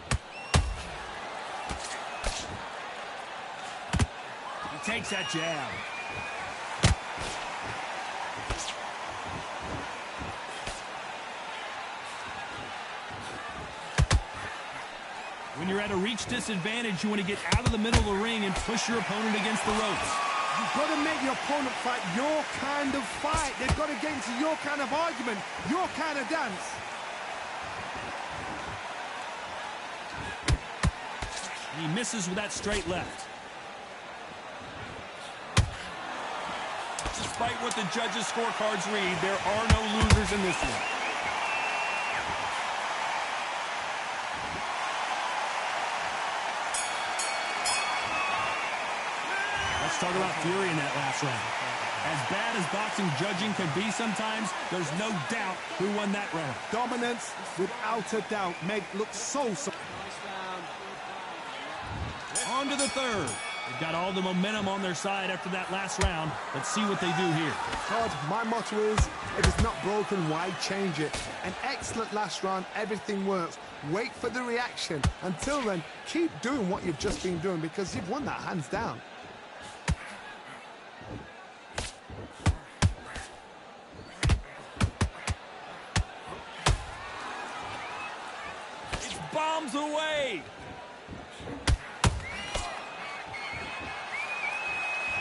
He takes that jab. When you're at a reach disadvantage, you want to get out of the middle of the ring and push your opponent against the ropes. You've got to make your opponent fight your kind of fight. They've got to get into your kind of argument, your kind of dance. He misses with that straight left. Despite what the judges' scorecards read, there are no losers in this one. Let's talk about Fury in that last round. As bad as boxing judging can be sometimes, there's no doubt who won that round. Dominance, without a doubt, made look so... On to the third. They've got all the momentum on their side after that last round. Let's see what they do here. Todd, my motto is, if it's not broken, why change it? An excellent last round, everything works. Wait for the reaction. Until then, keep doing what you've just been doing because you've won that hands down. Bombs away.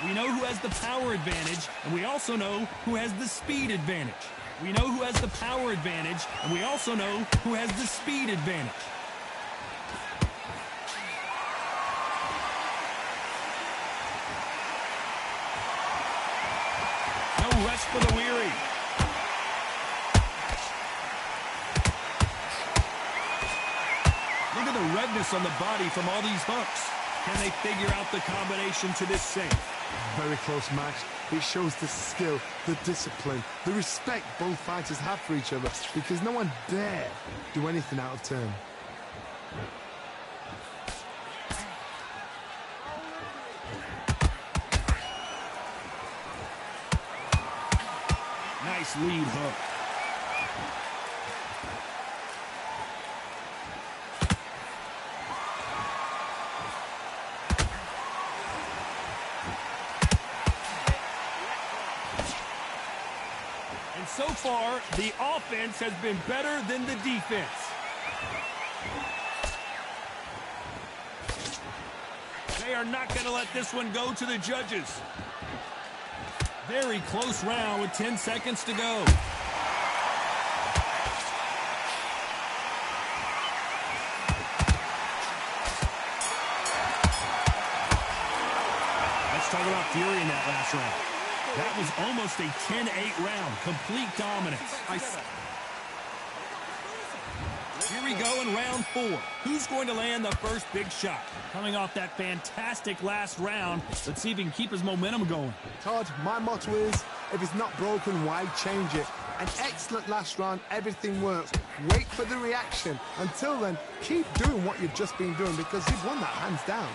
We know who has the power advantage, and we also know who has the speed advantage. We know who has the power advantage, and we also know who has the speed advantage. No rest for the weary. Look at the redness on the body from all these hooks. Can they figure out the combination to this safe? Very close match. It shows the skill, the discipline, the respect both fighters have for each other because no one dare do anything out of turn. Nice lead hook. And so far, the offense has been better than the defense. They are not going to let this one go to the judges. Very close round with 10 seconds to go. talk about fury in that last round. That was almost a 10-8 round. Complete dominance. Here we go in round 4. Who's going to land the first big shot? Coming off that fantastic last round, let's see if he can keep his momentum going. Todd, my motto is, if it's not broken, why change it? An excellent last round, everything works. Wait for the reaction. Until then, keep doing what you've just been doing because you've won that hands down.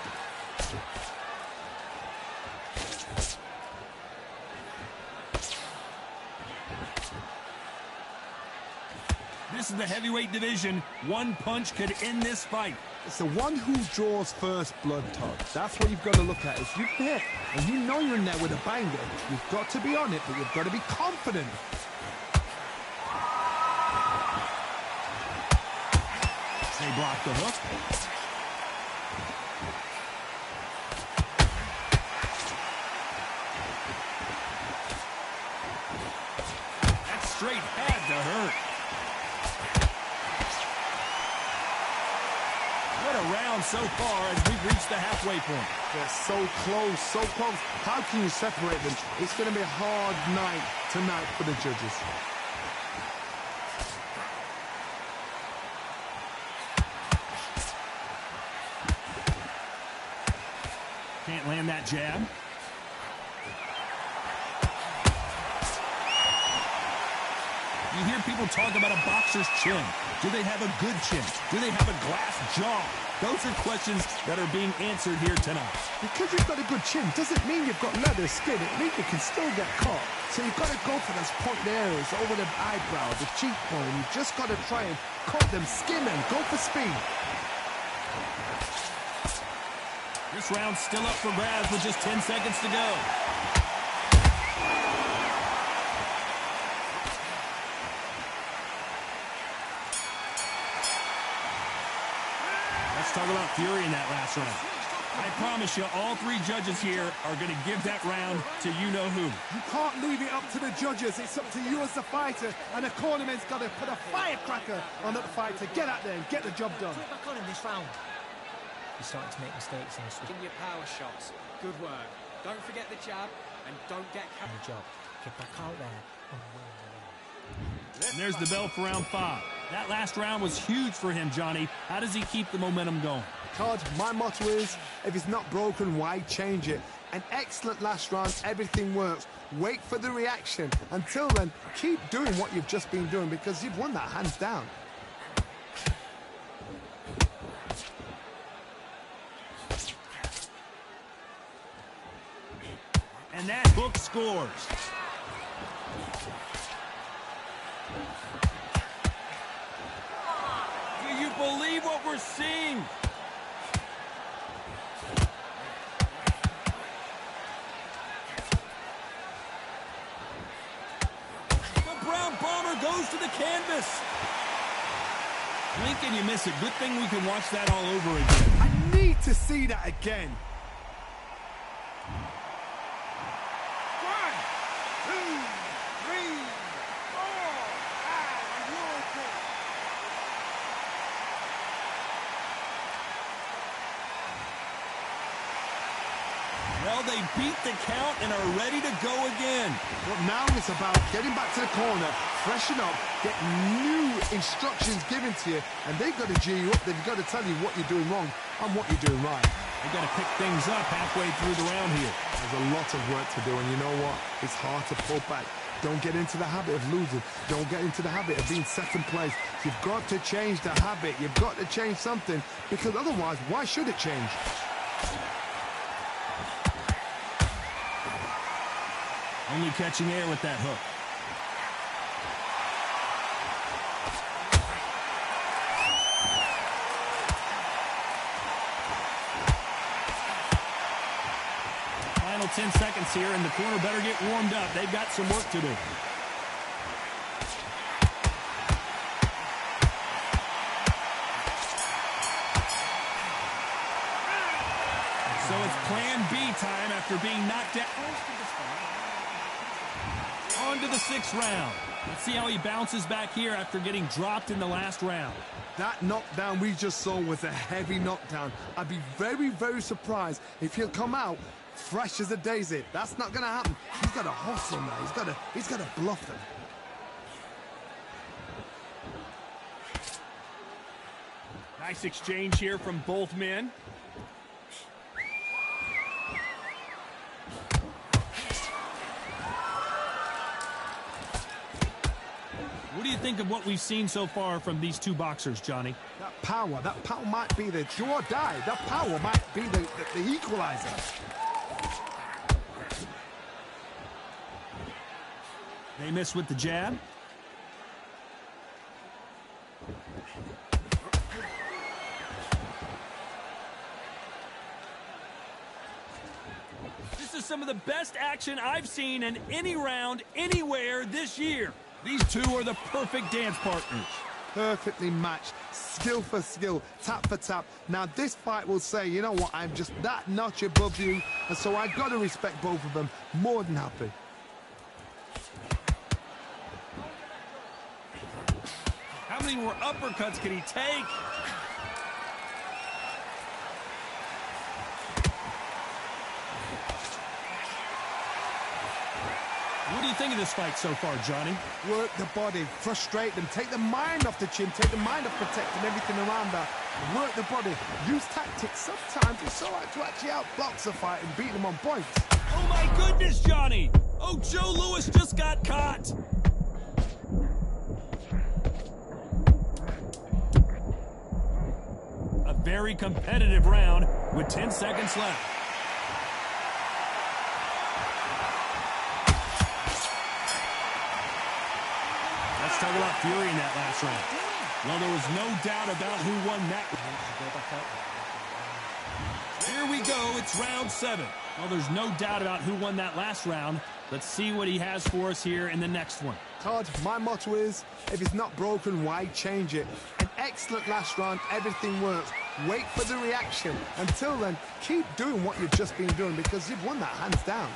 This is the heavyweight division. One punch could end this fight. It's the one who draws first blood, Todd. That's what you've got to look at. If you hit and you know you're in there with a banger, you've got to be on it, but you've got to be confident. They block the hook. That straight had to hurt. What a round so far as we've reached the halfway point. They're so close, so close. How can you separate them? It's going to be a hard night tonight for the judges. Can't land that jab. You hear people talk about a boxer's chin. Do they have a good chin? Do they have a glass jaw? Those are questions that are being answered here tonight. Because you've got a good chin doesn't mean you've got leather skin. It means you can still get caught. So you've got to go for those pointed areas over the eyebrow, the cheekbone. You've just got to try and cut them, skin them, go for speed. This round's still up for grabs with just 10 seconds to go. Let's talk about fury in that last round. I promise you, all three judges here are going to give that round to you-know-who. You can't leave it up to the judges. It's up to you as the fighter, and the cornerman's got to put a firecracker on that fight to get out there and get the job done. Put it back on in this round. You're starting to make mistakes in this In your power shots. Good work. Don't forget the jab, and don't get carried. job. Get back out there and win the round. And there's the bell for round 5. That last round was huge for him, Johnny. How does he keep the momentum going? Todd, my motto is, if it's not broken, why change it? An excellent last round, everything works. Wait for the reaction. Until then, keep doing what you've just been doing because you've won that hands down. And that hook scores. Do you believe what we're seeing? The Brown Bomber goes to the canvas. Blink and you miss it. Good thing we can watch that all over again. I need to see that again. 1, 2, 3, 4, 5, and you're okay. Well, they beat the count and are ready to go again. But now it's about getting back to the corner, freshen up, get new instructions given to you, and they've got to G you up. They've got to tell you what you're doing wrong and what you're doing right. They've got to pick things up halfway through the round here. There's a lot of work to do, and you know what? It's hard to pull back. Don't get into the habit of losing. Don't get into the habit of being second place. You've got to change the habit. You've got to change something, because otherwise, why should it change? Only catching air with that hook. Final 10 seconds here, and the corner better get warmed up. They've got some work to do. So it's plan B time after being knocked out. On to the 6th round. Let's see how he bounces back here after getting dropped in the last round. That knockdown we just saw was a heavy knockdown. I'd be very, very surprised if he'll come out fresh as a daisy. That's not gonna happen. He's got to hustle now. He's got to bluff them. Nice exchange here from both men. What do you think of what we've seen so far from these two boxers, Johnny? That power might be the do or die. That power might be the equalizer. They miss with the jab. This is some of the best action I've seen in any round, anywhere this year. These two are the perfect dance partners. Perfectly matched, skill for skill, tap for tap. Now this fight will say, you know what, I'm just that notch above you, and so I've got to respect both of them. More than happy. How many more uppercuts can he take? What do you think of this fight so far, Johnny? Work the body, frustrate them, take the mind off the chin, take the mind off protecting everything around that. Work the body, use tactics. Sometimes it's all right to actually outbox a fight and beat them on points. Oh my goodness, Johnny! Oh, Joe Louis just got caught! A very competitive round with 10 seconds left. Let's talk about fury in that last round. Well, there was no doubt about who won that. Here we go. It's round 7. Well, there's no doubt about who won that last round. Let's see what he has for us here in the next one. Todd, my motto is, if it's not broken, why change it? An excellent last round, everything works. Wait for the reaction. Until then, keep doing what you've just been doing because you've won that hands down.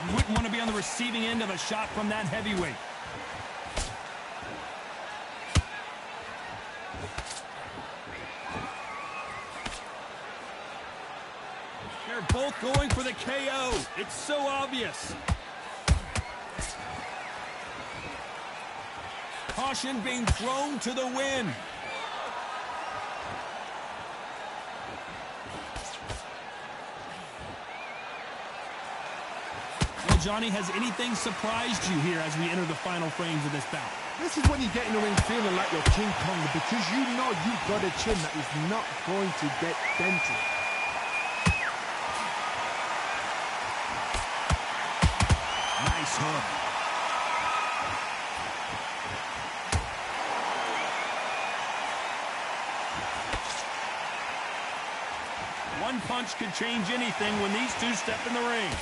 You wouldn't want to be on the receiving end of a shot from that heavyweight. They're both going for the KO. It's so obvious. Caution being thrown to the wind. Well, Johnny, has anything surprised you here as we enter the final frames of this bout? This is when you get in the ring feeling like you're King Kong because you know you've got a chin that is not going to get dented. Nice hook. One punch could change anything when these two step in the ring.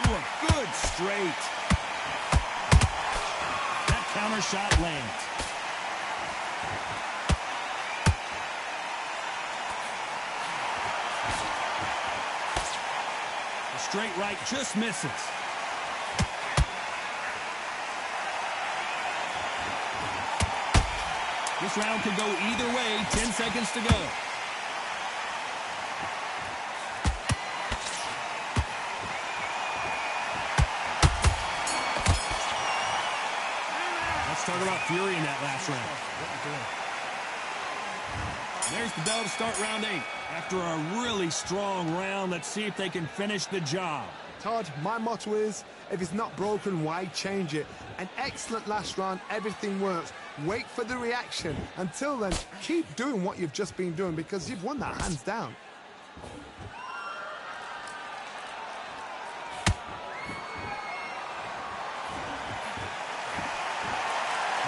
Ooh, a good straight. That counter shot lands. The straight right just misses. This round could go either way. 10 seconds to go. Let's talk about fury in that last round. There's the bell to start round 8. After a really strong round, let's see if they can finish the job. Todd, my motto is, if it's not broken, why change it? An excellent last round, everything works. Wait for the reaction. Until then, keep doing what you've just been doing because you've won that hands down.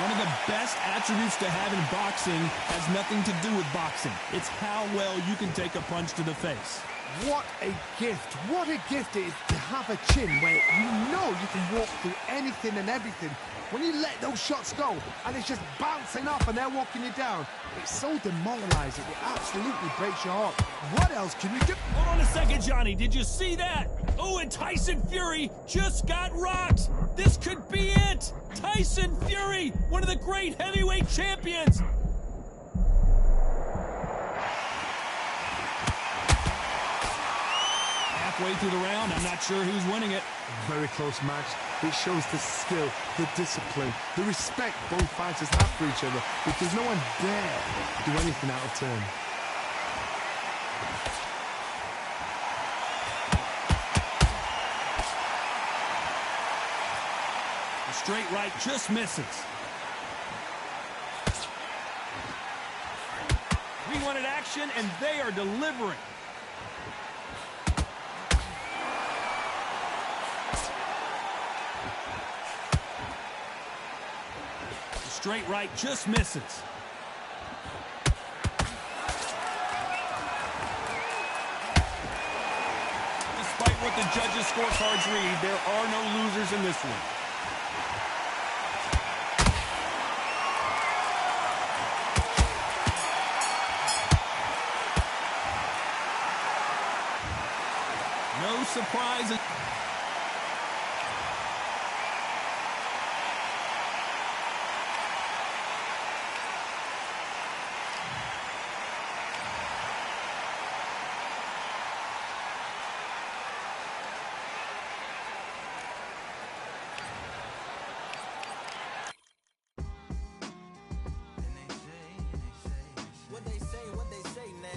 One of the best attributes to have in boxing has nothing to do with boxing. It's how well you can take a punch to the face. What a gift. What a gift it is to have a chin where you know you can walk through anything and everything. When you let those shots go and it's just bouncing off and they're walking you down, it's so demoralizing. It absolutely breaks your heart. What else can you do? Hold on a second, Johnny. Did you see that? Oh, and Tyson Fury just got rocked. This could be it. Tyson Fury, one of the great heavyweight champions. Halfway through the round, I'm not sure who's winning it. Very close match. It shows the skill, the discipline, the respect both fighters have for each other, because no one dare do anything out of turn. The straight right just misses. We wanted action, and they are delivering. Straight right just misses. Despite what the judges' scorecards read, there are no losers in this one. No surprises. What they say now.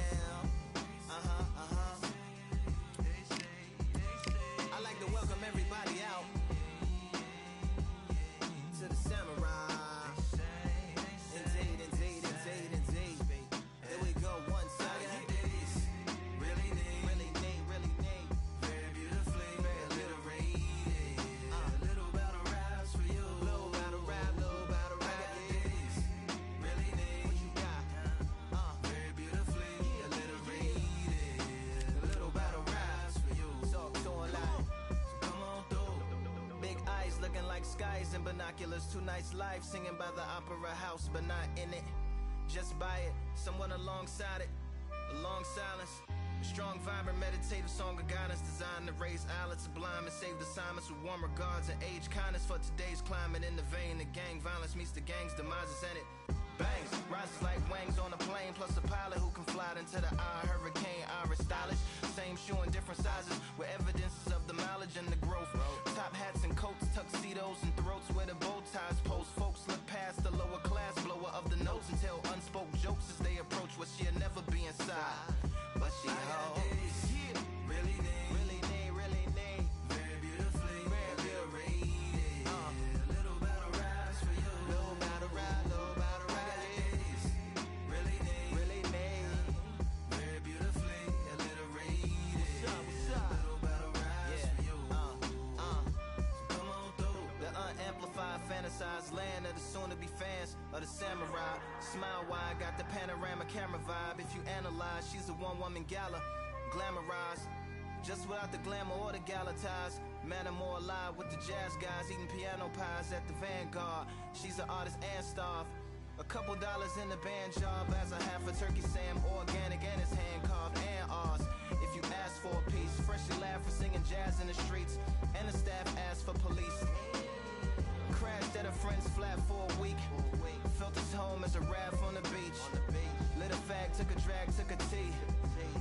I like to welcome everybody out to the Samurai. Indeed. Here we go, one second. Really neat. Very beautifully, very alliterated. Little battle raps for you. Little battle rap. Really neat. What you got? Very beautifully alliterated. Little battle raps for you. So a lot. Come on through. Big eyes looking like skies and binoculars. Two nights live singing by the opera house, but not in it. Just by it, someone alongside it. A long silence. A strong, vibrant, meditative song of guidance designed to raise eyelids sublime and save the assignments with warm regards and age kindness for today's climate. In the vein, the gang violence meets the gang's demises in it. Bangs, rises like wings on a plane, plus a pilot who can fly into the eye. Hurricane, iris stylish. Same shoe in different sizes, with evidences of the mileage and the growth. Top hats and coats, tuxedos and throats where the bow ties post. Folks look past the lower class blower of the notes and tell unspoke jokes as they approach what she'll never be inside. But she holds. Really neat. Very beautifully, very rated. Little battle raps for you. Little battle rap. Really neat. Very beautifully alliterated. What's up? Little battle raps for you. So come on through. The unamplified, fantasized land of the soon-to-be fans of the samurai. Smile wide, got the panorama camera vibe. If you analyze, she's a one-woman gala, glamorized, just without the glamour or the gala ties. Man, I'm more alive with the jazz guys, eating piano pies at the Vanguard. She's an artist and staff. A couple dollars in the band job as a half a turkey Sam, organic and it's hand carved and ours. If you ask for a piece, freshly laughed for singing jazz in the streets, and the staff asked for police. Crashed at a friend's flat for a week. Felt his home as a raft on the beach. Lit a fag, took a drag, took a tea.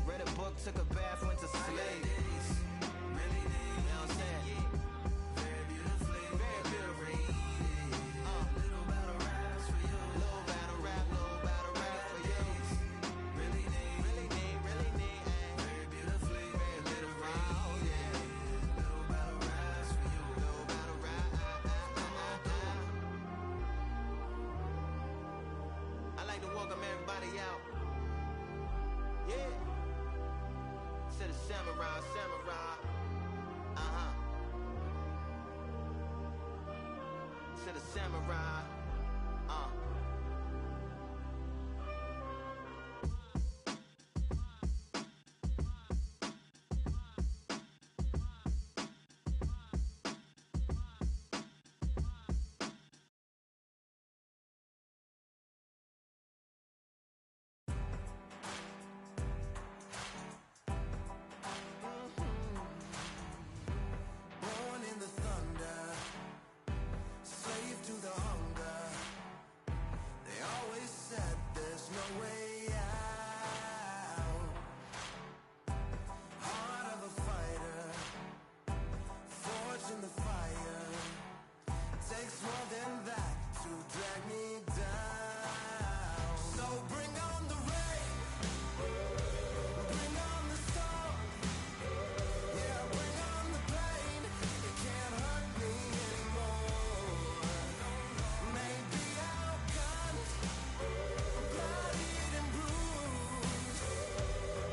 Read a book, took a bath, went to sleep. Really neat, you know what I'm saying? Very beautifully, very beautifully. Little battle raps for you. Little battle rap for you. Really neat. Very beautifully, very alliterated. Little battle raps for you. Little battle rap. I like to welcome everybody out. Yeah. To the samurai. To the samurai.